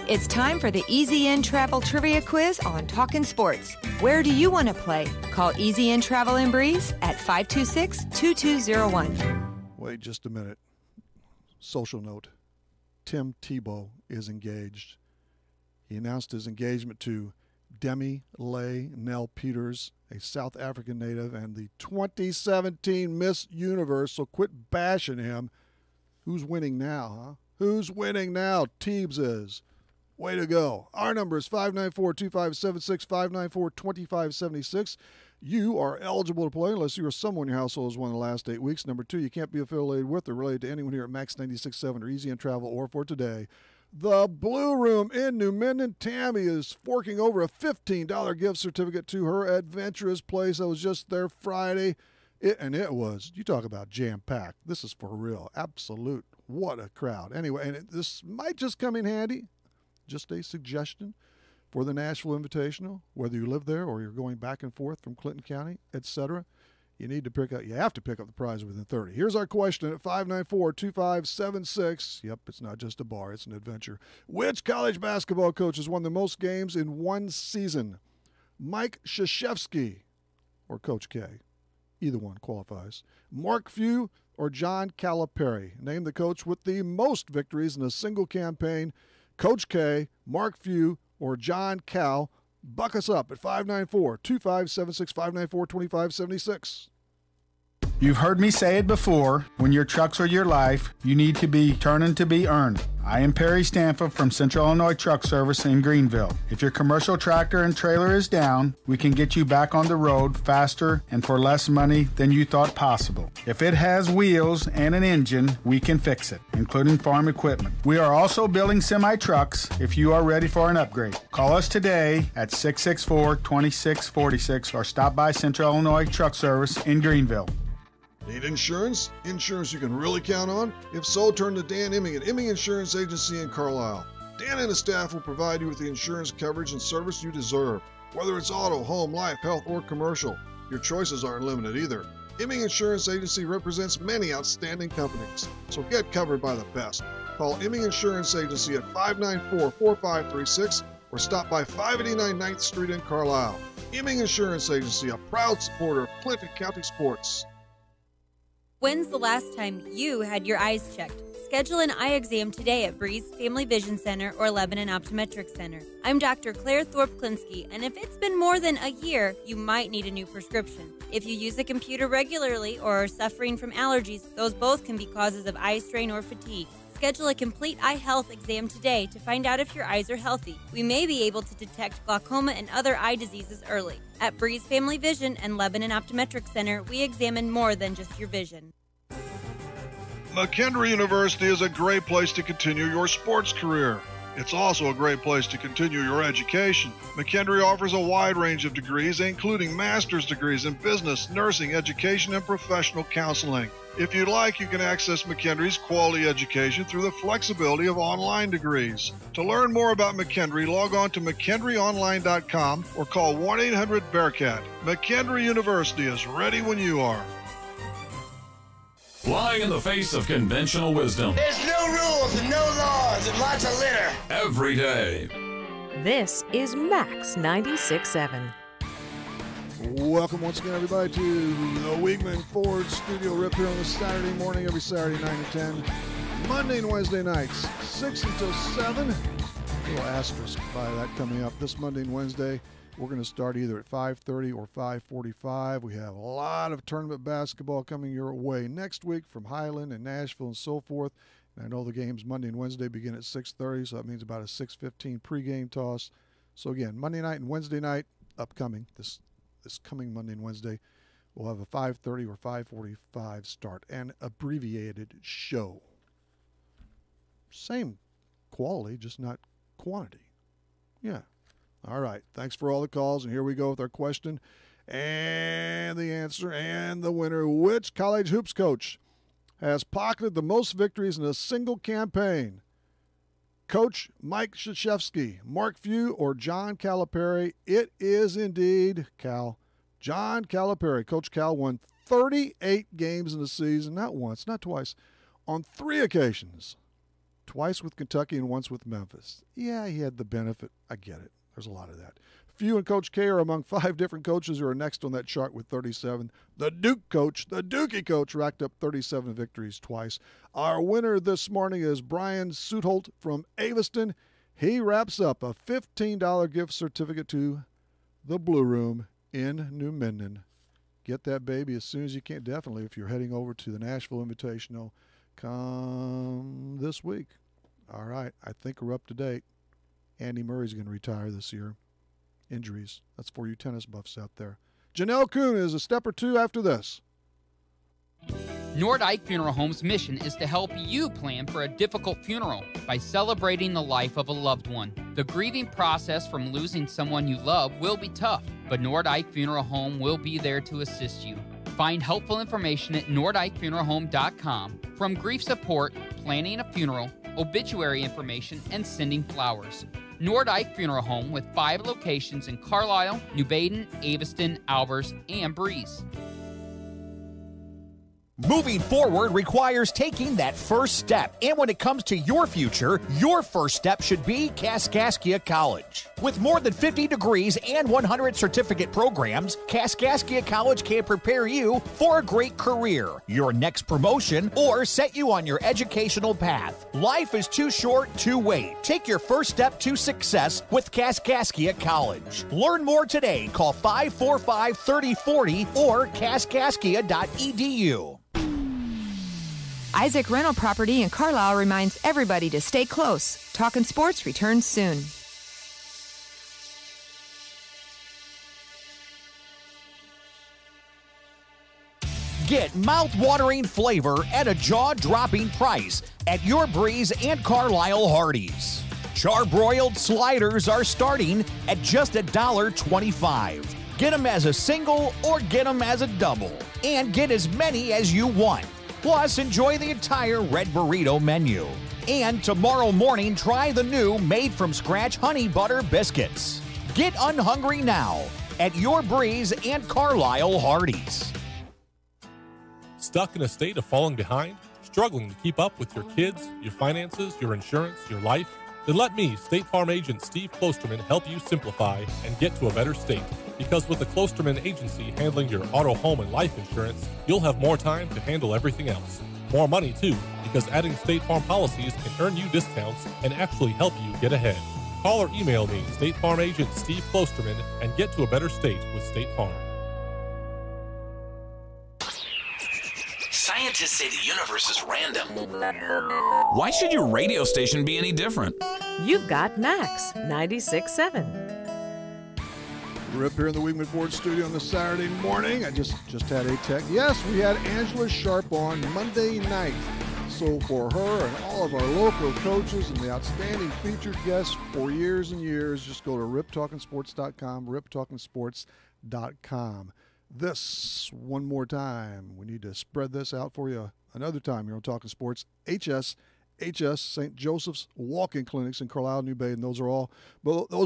Speaker 12: It's time for the Easy In Travel Trivia Quiz on Talkin' Sports. Where do you want to play? Call Easy In Travel in Breeze at 526-2201.
Speaker 2: Wait just a minute. Social note. Tim Tebow is engaged. He announced his engagement to Demi Leigh Nell Peters, a South African native, and the 2017 Miss Universe, so quit bashing him. Who's winning now, huh? Who's winning now? Teebs is. Way to go. Our number is 594-2576, 594-2576. You are eligible to play unless you or someone in your household has won the last 8 weeks. Number 2, you can't be affiliated with or related to anyone here at Max 96.7 or Easy in Travel or for today. The Blue Room in New Minden. Tammy is forking over a $15 gift certificate to her adventurous place. I was just there Friday, it was, you talk about jam-packed. This is for real. Absolute. What a crowd. Anyway, and this might just come in handy. Just a suggestion for the Nashville Invitational, whether you live there or you're going back and forth from Clinton County, etc. You have to pick up the prize within 30. Here's our question at 594-2576. Yep, it's not just a bar, it's an adventure. Which college basketball coach has won the most games in one season? Mike Krzyzewski or Coach K? Either one qualifies. Mark Few or John Calipari? Name the coach with the most victories in a single campaign. Coach K, Mark Few, or John Cal. Buck us up at 594-2576, 594-2576.
Speaker 13: You've heard me say it before. When your trucks are your life, you need to be turning to be earned. I am Perry Stanfield from Central Illinois Truck Service in Greenville. If your commercial tractor and trailer is down, we can get you back on the road faster and for less money than you thought possible. If it has wheels and an engine, we can fix it, including farm equipment. We are also building semi-trucks if you are ready for an upgrade. Call us today at 664-2646 or stop by Central Illinois Truck Service in Greenville.
Speaker 2: Need insurance? Insurance you can really count on? If so, turn to Dan Imming at Imming Insurance Agency in Carlisle. Dan and his staff will provide you with the insurance coverage and service you deserve. Whether it's auto, home, life, health, or commercial, your choices aren't limited either. Imming Insurance Agency represents many outstanding companies, so get covered by the best. Call Imming Insurance Agency at 594-4536 or stop by 589 9th Street in Carlisle. Imming Insurance Agency, a proud supporter of Clinton County sports.
Speaker 14: When's the last time you had your eyes checked? Schedule an eye exam today at Breeze Family Vision Center or Lebanon Optometric Center. I'm Dr. Claire Thorpe-Klinsky, and if it's been more than a year, you might need a new prescription. If you use a computer regularly or are suffering from allergies, those both can be causes of eye strain or fatigue. Schedule a complete eye health exam today to find out if your eyes are healthy. We may be able to detect glaucoma and other eye diseases early. At Breeze Family Vision and Lebanon Optometric Center, we examine more than just your vision.
Speaker 2: McKendree University is a great place to continue your sports career. It's also a great place to continue your education. McKendree offers a wide range of degrees, including master's degrees in business, nursing, education, and professional counseling. If you'd like, you can access McKendree's quality education through the flexibility of online degrees. To learn more about McKendree, log on to McKendreeOnline.com or call 1-800-BEARCAT. McKendree University is ready when you are.
Speaker 15: Flying in the face of conventional wisdom.
Speaker 16: There's no rules and no laws and lots of litter.
Speaker 15: Every day.
Speaker 5: This is Max 96.7.
Speaker 2: Welcome once again, everybody, to the Weigman Ford Studio Rip here on this Saturday morning, every Saturday, 9 to 10. Monday and Wednesday nights, 6 until 7. A little asterisk by that coming up this Monday and Wednesday. We're going to start either at 5:30 or 5:45. We have a lot of tournament basketball coming your way next week from Highland and Nashville and so forth. And I know the games Monday and Wednesday begin at 6:30, so that means about a 6:15 pregame toss. So again, Monday night and Wednesday night upcoming, this coming Monday and Wednesday, we'll have a 5:30 or 5:45 start, an abbreviated show. Same quality, just not quantity. Yeah. All right. Thanks for all the calls, and here we go with our question and the answer and the winner. Which college hoops coach has pocketed the most victories in a single campaign? Coach Mike Krzyzewski, Mark Few, or John Calipari? It is indeed John Calipari. Coach Cal won 38 games in the season, not once, not twice, on 3 occasions. Twice with Kentucky and once with Memphis. Yeah, he had the benefit. I get it. There's a lot of that. Few and Coach K are among 5 different coaches who are next on that chart with 37. The Duke coach, the Dookie coach, racked up 37 victories twice. Our winner this morning is Brian Sutholt from Aveston. He wraps up a $15 gift certificate to the Blue Room in New Minden. Get that baby as soon as you can. Definitely, if you're heading over to the Nashville Invitational, come this week. All right, I think we're up to date. Andy Murray's going to retire this year. Injuries. That's for you tennis buffs out there. Janelle Kuhn is a step or two after this.
Speaker 17: Nordike Funeral Home's mission is to help you plan for a difficult funeral by celebrating the life of a loved one. The grieving process from losing someone you love will be tough, but Nordike Funeral Home will be there to assist you. Find helpful information at NordikeFuneralHome.com, from grief support, planning a funeral, obituary information, and sending flowers. Nordike Funeral Home with 5 locations in Carlisle, New Baden, Aveston, Albers, and Breeze.
Speaker 1: Moving forward requires taking that first step. And when it comes to your future, your first step should be Kaskaskia College. With more than 50 degrees and 100 certificate programs, Kaskaskia College can prepare you for a great career, your next promotion, or set you on your educational path. Life is too short to wait. Take your first step to success with Kaskaskia College. Learn more today. Call 545-3040 or kaskaskia.edu.
Speaker 12: Isaac Rental Property in Carlisle reminds everybody to stay close. Talkin' Sports returns soon.
Speaker 1: Get mouth-watering flavor at a jaw-dropping price at Your Breeze and Carlisle Hardee's. Charbroiled sliders are starting at just $1.25. Get them as a single or get them as a double. And get as many as you want. Plus, enjoy the entire Red Burrito menu. And tomorrow morning, try the new made-from-scratch honey butter biscuits. Get unhungry now at Your Breeze and Carlisle Hardee's.
Speaker 18: Stuck in a state of falling behind? Struggling to keep up with your kids, your finances, your insurance, your life? Then let me, State Farm agent Steve Klosterman, help you simplify and get to a better state. Because with the Klosterman Agency handling your auto, home, and life insurance, you'll have more time to handle everything else. More money, too, because adding State Farm policies can earn you discounts and actually help you get ahead. Call or email me, State Farm agent Steve Klosterman, and get to a better state with State Farm.
Speaker 4: Scientists say the universe is random. Why should your radio station be any different?
Speaker 5: You've got Max 96.7.
Speaker 2: We're up here in the Wigman Ford studio on this Saturday morning. I just had a tech. Yes, we had Angela Sharp on Monday night. So for her and all of our local coaches and the outstanding featured guests for years and years, just go to riptalkinsports.com, riptalkinsports.com. This, one more time, we need to spread this out for you another time here on Talking Sports. HS St. Joseph's walk-in clinics in Carlisle, New Bay, and those are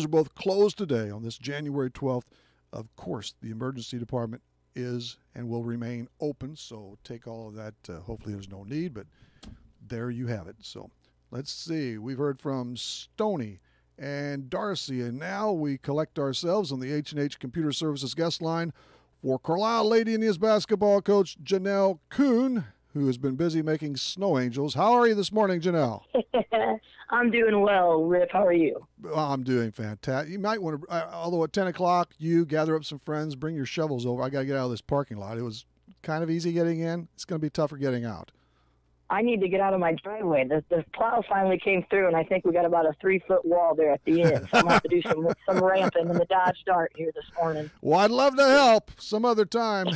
Speaker 2: both closed today on this January 12th. Of course, the emergency department is and will remain open, so take all of that. Hopefully there's no need, but there you have it. So let's see. We've heard from Stoney and Darcy, and now we collect ourselves on the H&H Computer Services guest line for Carlisle Lady Indians basketball coach Janelle Kuhn, who has been busy making snow angels. How are you this morning, Janelle?
Speaker 19: I'm doing well, Rip. How are you?
Speaker 2: I'm doing fantastic. You might want to, although at 10 o'clock, you gather up some friends, bring your shovels over. I got to get out of this parking lot. It was kind of easy getting in. It's going to be tougher getting out.
Speaker 19: I need to get out of my driveway. The plow finally came through, and I think we got about a 3-foot wall there at the end. So I'm going to have to do some ramping in the Dodge Dart here this morning.
Speaker 2: Well, I'd love to help some other time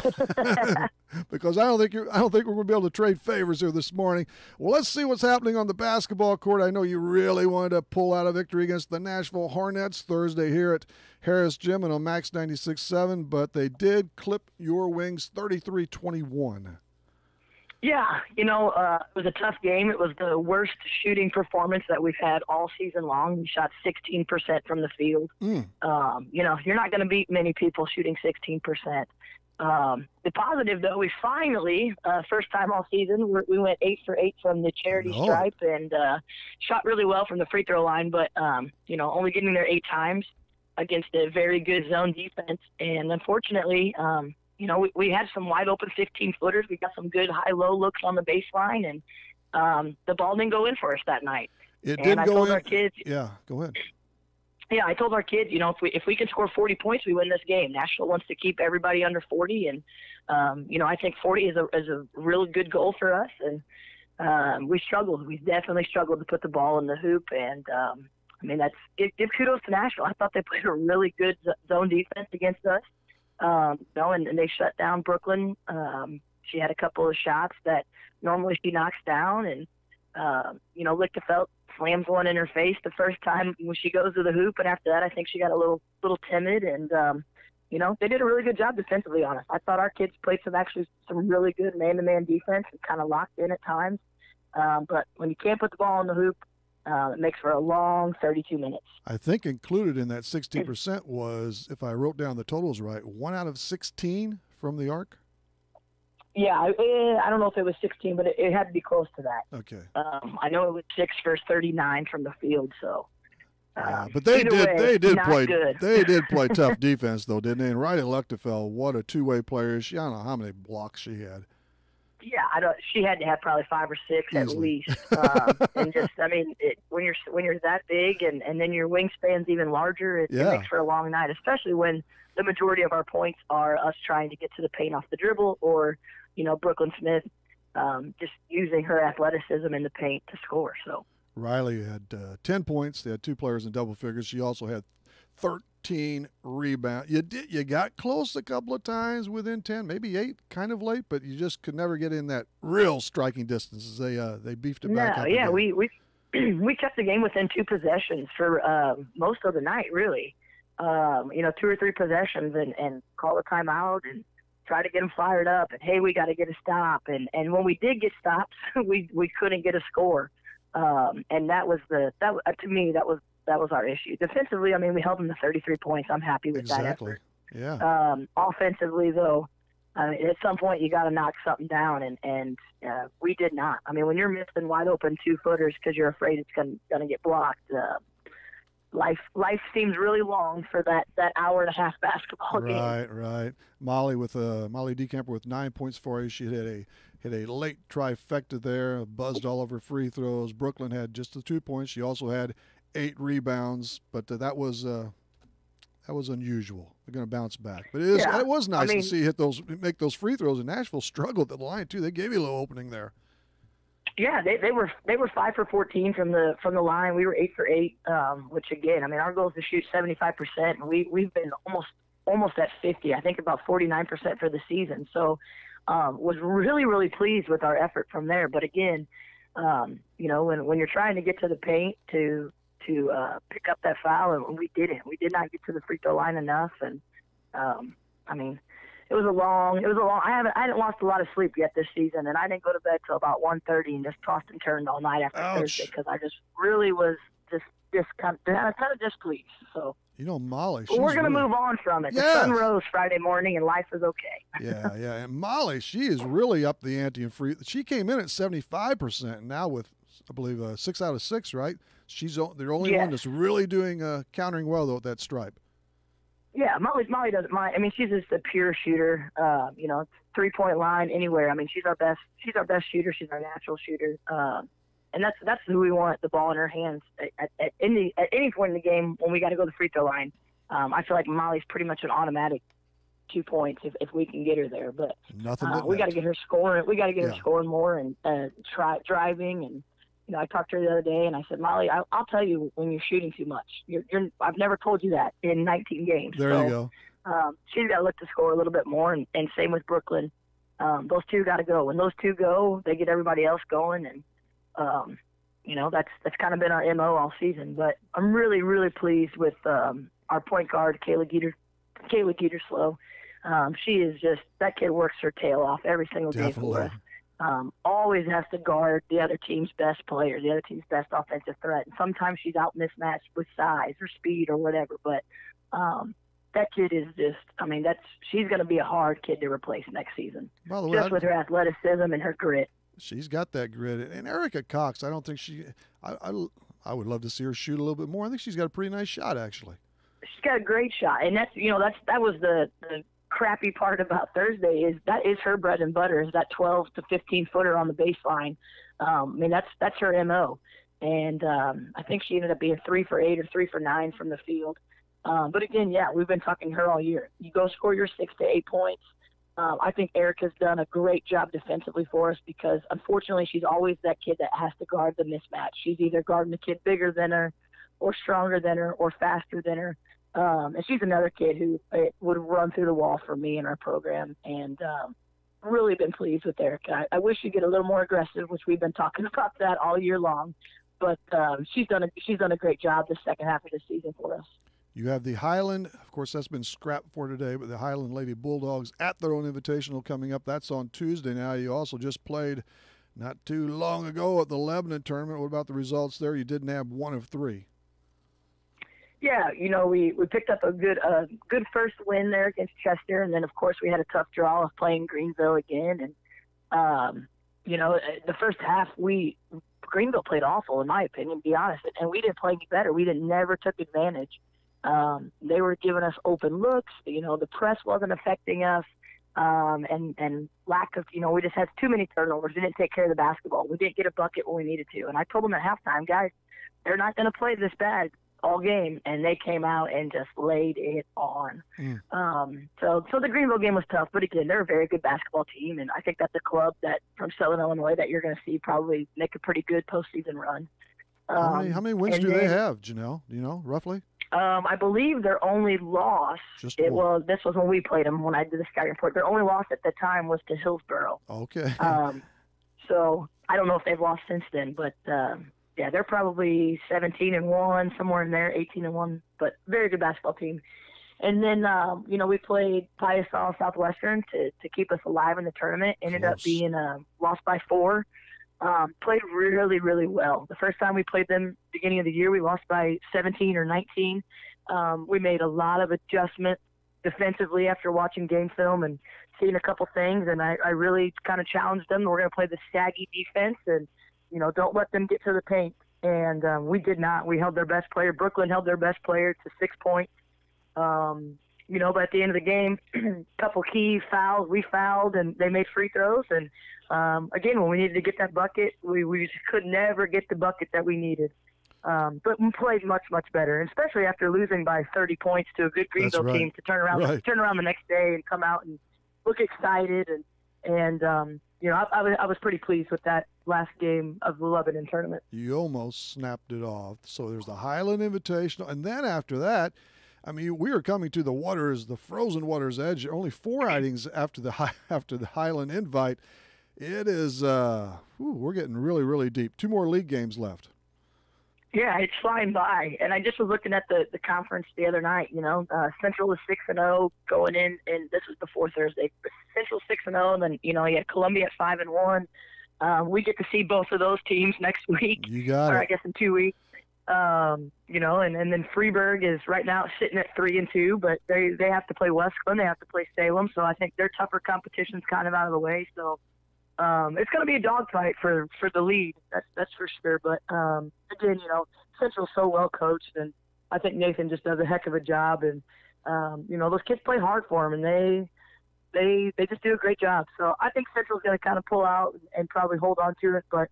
Speaker 2: because I don't think we're going to be able to trade favors here this morning. Well, let's see what's happening on the basketball court. I know you really wanted to pull out a victory against the Nashville Hornets Thursday here at Harris Gym and on Max 96.7, but they did clip your wings 33-21.
Speaker 19: Yeah, it was a tough game. It was the worst shooting performance that we've had all season long. We shot 16% from the field. You're not going to beat many people shooting 16%. The positive, though, we finally, first time all season, we went 8 for 8 from the charity stripe and shot really well from the free throw line, but, only getting there 8 times against a very good zone defense. And unfortunately, we had some wide open 15-footers. We got some good high-low looks on the baseline, and the ball didn't go in for us that night.
Speaker 2: It didn't go in. Our kids, yeah, go ahead.
Speaker 19: Yeah, I told our kids, if we can score 40 points, we win this game. Nashville wants to keep everybody under 40, and I think 40 is a really good goal for us. And we struggled. We definitely struggled to put the ball in the hoop, and give kudos to Nashville. I thought they played a really good zone defense against us. And they shut down Brooklyn. She had a couple of shots that normally she knocks down, and Lichtenfeld slams one in her face the first time when she goes to the hoop, and after that I think she got a little timid, and they did a really good job defensively on us. I thought our kids played some really good man-to-man defense and kind of locked in at times, but when you can't put the ball in the hoop, it makes for a long 32 minutes.
Speaker 2: I think included in that 16% was, if I wrote down the totals right, 1 out of 16 from the arc?
Speaker 19: Yeah, I don't know if it was 16, but it had to be close to that.
Speaker 2: Okay.
Speaker 19: I know it was 6 for 39 from the field, so.
Speaker 2: But they did play tough defense, though, didn't they? And Riley Luchtenfeld, what a two-way player. I don't know how many blocks she had.
Speaker 19: Yeah, she had to have probably 5 or 6
Speaker 2: easily.
Speaker 19: At least, and when you're that big and then your wingspan's even larger, it makes for a long night, especially when the majority of our points are us trying to get to the paint off the dribble, or Brooklyn Smith just using her athleticism in the paint to score. So
Speaker 2: Riley had 10 points. They had 2 players in double figures. She also had 13 rebounds. You got close a couple of times within 10, maybe 8, kind of late, but you just could never get in that real striking distance. They beefed it back up.
Speaker 19: Yeah,
Speaker 2: again.
Speaker 19: we kept the game within 2 possessions for most of the night, really. 2 or 3 possessions, and call a timeout and try to get them fired up. And hey, we got to get a stop. And when we did get stops, we couldn't get a score. And that was to me that was our issue. Defensively, I mean, we held them to 33 points. I'm happy with that effort.
Speaker 2: Yeah.
Speaker 19: Offensively, though, at some point you got to knock something down, and we did not. I mean, when you're missing wide open 2-footers because you're afraid it's going to get blocked, life seems really long for that hour and a half basketball game.
Speaker 2: Right. Molly DeCamper with 9 points for you. She hit a late trifecta there, buzzed all over free throws. Brooklyn had just the 2 points. She also had 8 rebounds, but that was unusual. They're going to bounce back, but it was nice to see make those free throws. And Nashville struggled at the line too. They gave you a little opening there.
Speaker 19: Yeah, they were 5 for 14 from the line. We were 8 for 8, which again, I mean, our goal is to shoot 75%, and we've been almost at 50. I think about 49% for the season. So, was really, really pleased with our effort from there. But again, when you're trying to get to the paint to pick up that foul, and we didn't. We did not get to the free throw line enough, and I mean, it was a long. I hadn't lost a lot of sleep yet this season, and I didn't go to bed till about 1:30 and just tossed and turned all night after Thursday because I just really was just kind of displeased. So.
Speaker 2: Molly.
Speaker 19: We're going to move on from it.
Speaker 2: Yes.
Speaker 19: The sun rose Friday morning, and life is okay.
Speaker 2: Yeah. And Molly, she is really up the ante in free. She came in at 75%, and now with, I believe, 6 out of 6, right? She's the only one that's really doing countering well though at that stripe.
Speaker 19: Yeah, Molly doesn't mind. I mean, she's just a pure shooter. 3-point line anywhere. I mean, she's our best shooter. She's our natural shooter. And that's who we want the ball in her hands at any point in the game when we got to go to the free throw line. I feel like Molly's pretty much an automatic 2 points if we can get her there. But we got to get her scoring. We got to get her scoring more and try driving. And I talked to her the other day and I said, Molly, I'll tell you when you're shooting too much. I've never told you that in 19 games.
Speaker 2: There you go.
Speaker 19: She's got to look to score a little bit more, and same with Brooklyn. Those two got to go. When those two go, they get everybody else going, and that's kind of been our MO all season. But I'm really, really pleased with our point guard, Kayla Geeterslow. She is just, that kid works her tail off every single day for us. Always has to guard the other team's best player, the other team's best offensive threat. And sometimes she's out mismatched with size or speed or whatever. But that kid is just, she's going to be a hard kid to replace next season.
Speaker 2: By the way,
Speaker 19: just with her athleticism and her grit.
Speaker 2: She's got that grit. And Erica Cox, I don't think I would love to see her shoot a little bit more. I think she's got a pretty nice shot, actually.
Speaker 19: She's got a great shot. And that was the crappy part about Thursday is that is her bread and butter, is that 12 to 15 footer on the baseline. That's her MO. And I think she ended up being 3 for 8 or 3 for 9 from the field. But again, we've been talking her all year. You go score your 6 to 8 points. I think Erica's done a great job defensively for us because, unfortunately, she's always that kid that has to guard the mismatch. She's either guarding a kid bigger than her or stronger than her or faster than her. And she's another kid who would run through the wall for me in our program. And really been pleased with Erica. I wish she'd get a little more aggressive, which we've been talking about that all year long. But she's done a great job the second half of the season for us.
Speaker 2: You have the Highland, of course, that's been scrapped for today, but the Highland Lady Bulldogs at their own invitational coming up. That's on Tuesday now. You also just played not too long ago at the Lebanon tournament. What about the results there? You did nab 1 of 3.
Speaker 19: Yeah, we picked up a good first win there against Chester, and then, of course, we had a tough draw of playing Greenville again. And, the first half, Greenville played awful, in my opinion, to be honest, and we didn't play any better. We never took advantage. They were giving us open looks. The press wasn't affecting us, and lack of, we just had too many turnovers. We didn't take care of the basketball. We didn't get a bucket when we needed to. And I told them at halftime, guys, they're not going to play this bad all game, and they came out and just laid it on. So the Greenville game was tough, but again, they're a very good basketball team, and I think that's a club that from Southern Illinois that you're going to see probably make a pretty good postseason run.
Speaker 2: How many wins do they have, Janelle? Do you know, roughly?
Speaker 19: I believe their only loss, this was when we played them, when I did the scouting report, their only loss at the time was to Hillsboro.
Speaker 2: Okay.
Speaker 19: So I don't know if they've lost since then, but yeah, they're probably 17-1, somewhere in there, 18-1, but very good basketball team. And then, we played Piasaw Southwestern to keep us alive in the tournament. Ended up being lost by 4. Played really, really well. The first time we played them, beginning of the year, we lost by 17 or 19. We made a lot of adjustments defensively after watching game film and seeing a couple things, and I really kind of challenged them. We're going to play the saggy defense and, don't let them get to the paint. And we did not. We held their best player. Brooklyn held their best player to 6 points. But at the end of the game, a couple key fouls, we fouled, and they made free throws. And, again, when we needed to get that bucket, we just could never get the bucket that we needed. But we played much, much better, and especially after losing by 30 points to a good Greenville team to turn around the next day and come out and look excited. And I was pretty pleased with that last game of the Lebanon tournament.
Speaker 2: You almost snapped it off. So there's the Highland Invitational, and then after that, we were coming to the frozen water's edge. Only 4 outings after the Highland Invite. It is, we're getting really, really deep. 2 more league games left.
Speaker 19: Yeah, it's flying by. And I just was looking at the conference the other night. Central is 6-0 going in, and this was before Thursday. Central 6-0, and then you had Columbia at 5-1. We get to see both of those teams next week.
Speaker 2: You got it.
Speaker 19: Or I guess in 2 weeks. And then Freeburg is right now sitting at 3-2, but they have to play Westcliff, they have to play Salem, so I think their tougher competition's kind of out of the way. So it's going to be a dogfight for the lead. That's for sure. But again, Central's so well coached, and I think Nathan just does a heck of a job. And those kids play hard for him, and they just do a great job. So I think Central's going to kind of pull out and probably hold on to it. But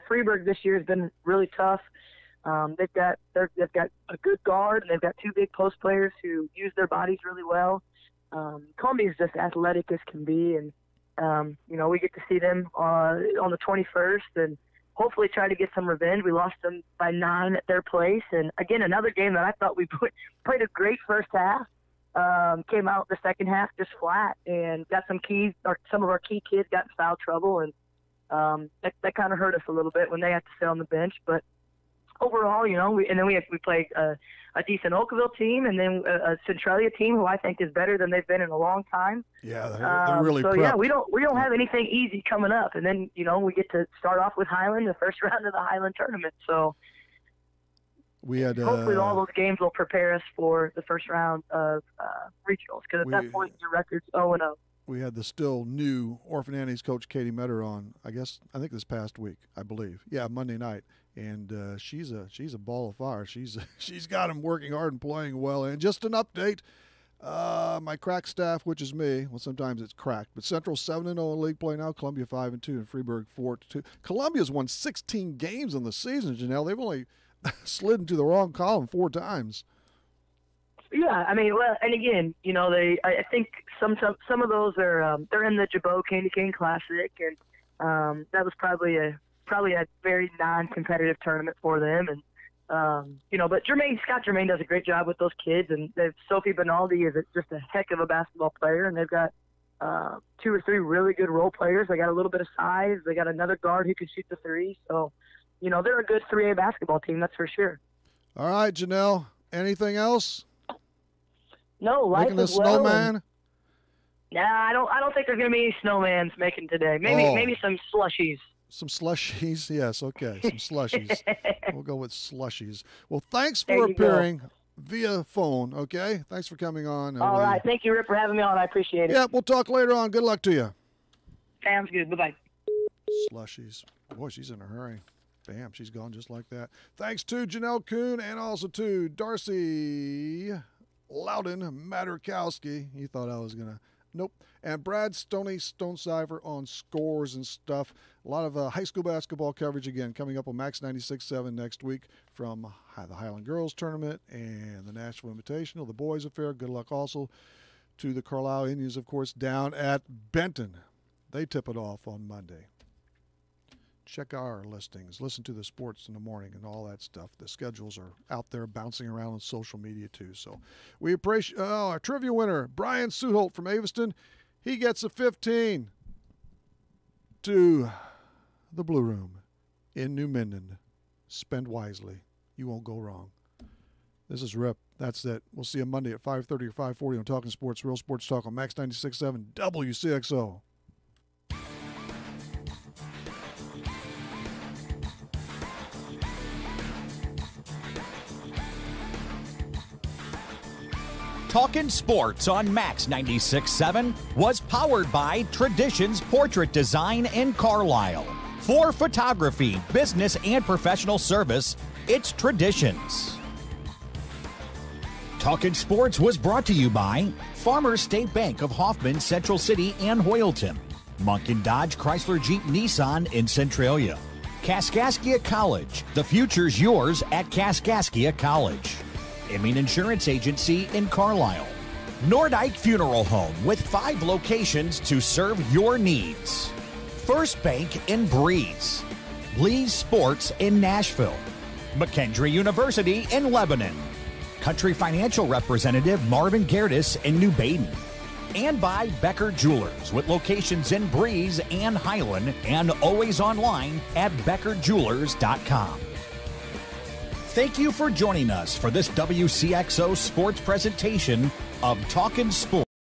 Speaker 19: Freeburg this year has been really tough. They've got a good guard, and they've got 2 big post players who use their bodies really well. Columbia is just athletic as can be, and we get to see them on the 21st, and hopefully try to get some revenge. We lost them by 9 at their place, and again, another game that I thought we played a great first half. Came out the second half just flat, and got some of our key kids got in foul trouble, and that kind of hurt us a little bit when they had to sit on the bench, but. Overall, we play a decent Oakville team, and then a Centralia team who I think is better than they've been in a long time.
Speaker 2: Yeah, they're really.
Speaker 19: So
Speaker 2: prepped.
Speaker 19: yeah, we don't have anything easy coming up, and then we get to start off with Highland, the first round of the Highland tournament. So
Speaker 2: we had
Speaker 19: hopefully all those games will prepare us for the first round of regionals, because at that point your record's 0-0.
Speaker 2: We had the still new Orphan Annie's coach Katie Metter on. I think this past week, I believe. Yeah, Monday night. And she's a ball of fire. She's got them working hard and playing well. And just an update, my crack staff, which is me. Well, sometimes it's cracked, but Central 7-0 in league play now. Columbia 5-2, and Freeburg 4-2. Columbia's won 16 games in the season, Janelle. They've only slid into the wrong column 4 times.
Speaker 19: Yeah, and again, I think some of those are they're in the Jabot Candy Cane Classic, and that was probably a very non-competitive tournament for them, and but Scott Germain does a great job with those kids, and Sophie Benaldi is just a heck of a basketball player, and they've got 2 or 3 really good role players. They got a little bit of size. They got another guard who can shoot the 3. So, they're a good 3A basketball team, that's for sure.
Speaker 2: All right, Janelle. Anything else?
Speaker 19: No, life
Speaker 2: making the
Speaker 19: is well.
Speaker 2: snowman.
Speaker 19: Nah, I don't think there's gonna be any snowmans making today. Maybe some slushies.
Speaker 2: Some slushies, yes, okay, some slushies. We'll go with slushies. Well, thanks for appearing via phone, okay? Thanks for coming on.
Speaker 19: All right, thank you, Rip, for having me on. I appreciate it.
Speaker 2: Yeah, we'll talk later on. Good luck to you.
Speaker 19: Sounds good. Bye-bye.
Speaker 2: Slushies. Boy, she's in a hurry. Bam, she's gone just like that. Thanks to Janelle Kuhn and also to Darcy Loudon Maturkowski. You thought I was going to Nope. And Brad Stonecipher on scores and stuff. A lot of high school basketball coverage again coming up on Max 96.7 next week from the Highland Girls Tournament and the Nashville Invitational, the Boys Affair. Good luck also to the Carlisle Indians, of course, down at Benton. They tip it off on Monday. Check our listings. Listen to the sports in the morning and all that stuff. The schedules are out there bouncing around on social media too. So we appreciate our trivia winner, Brian Suholt from Aveston. He gets a 15 to the Blue Room in New Minden. Spend wisely. You won't go wrong. This is Rip. That's it. We'll see you Monday at 5:30 or 5:40 on Talking Sports, Real Sports Talk on Max 96.7 WCXO.
Speaker 1: Talkin' Sports on Max 96.7 was powered by Traditions Portrait Design in Carlisle. For photography, business, and professional service, it's Traditions. Talkin' Sports was brought to you by Farmers State Bank of Hoffman, Central City, and Hoyleton. Monk & Dodge Chrysler Jeep Nissan in Centralia. Kaskaskia College. The future's yours at Kaskaskia College. Emin Insurance Agency in Carlisle. Nordike Funeral Home with 5 locations to serve your needs. First Bank in Breeze. Lee's Sports in Nashville. McKendree University in Lebanon. Country Financial Representative Marvin Gerdes in New Baden. And by Becker Jewelers with locations in Breeze and Highland and always online at beckerjewelers.com. Thank you for joining us for this WCXO sports presentation of Talkin' Sports.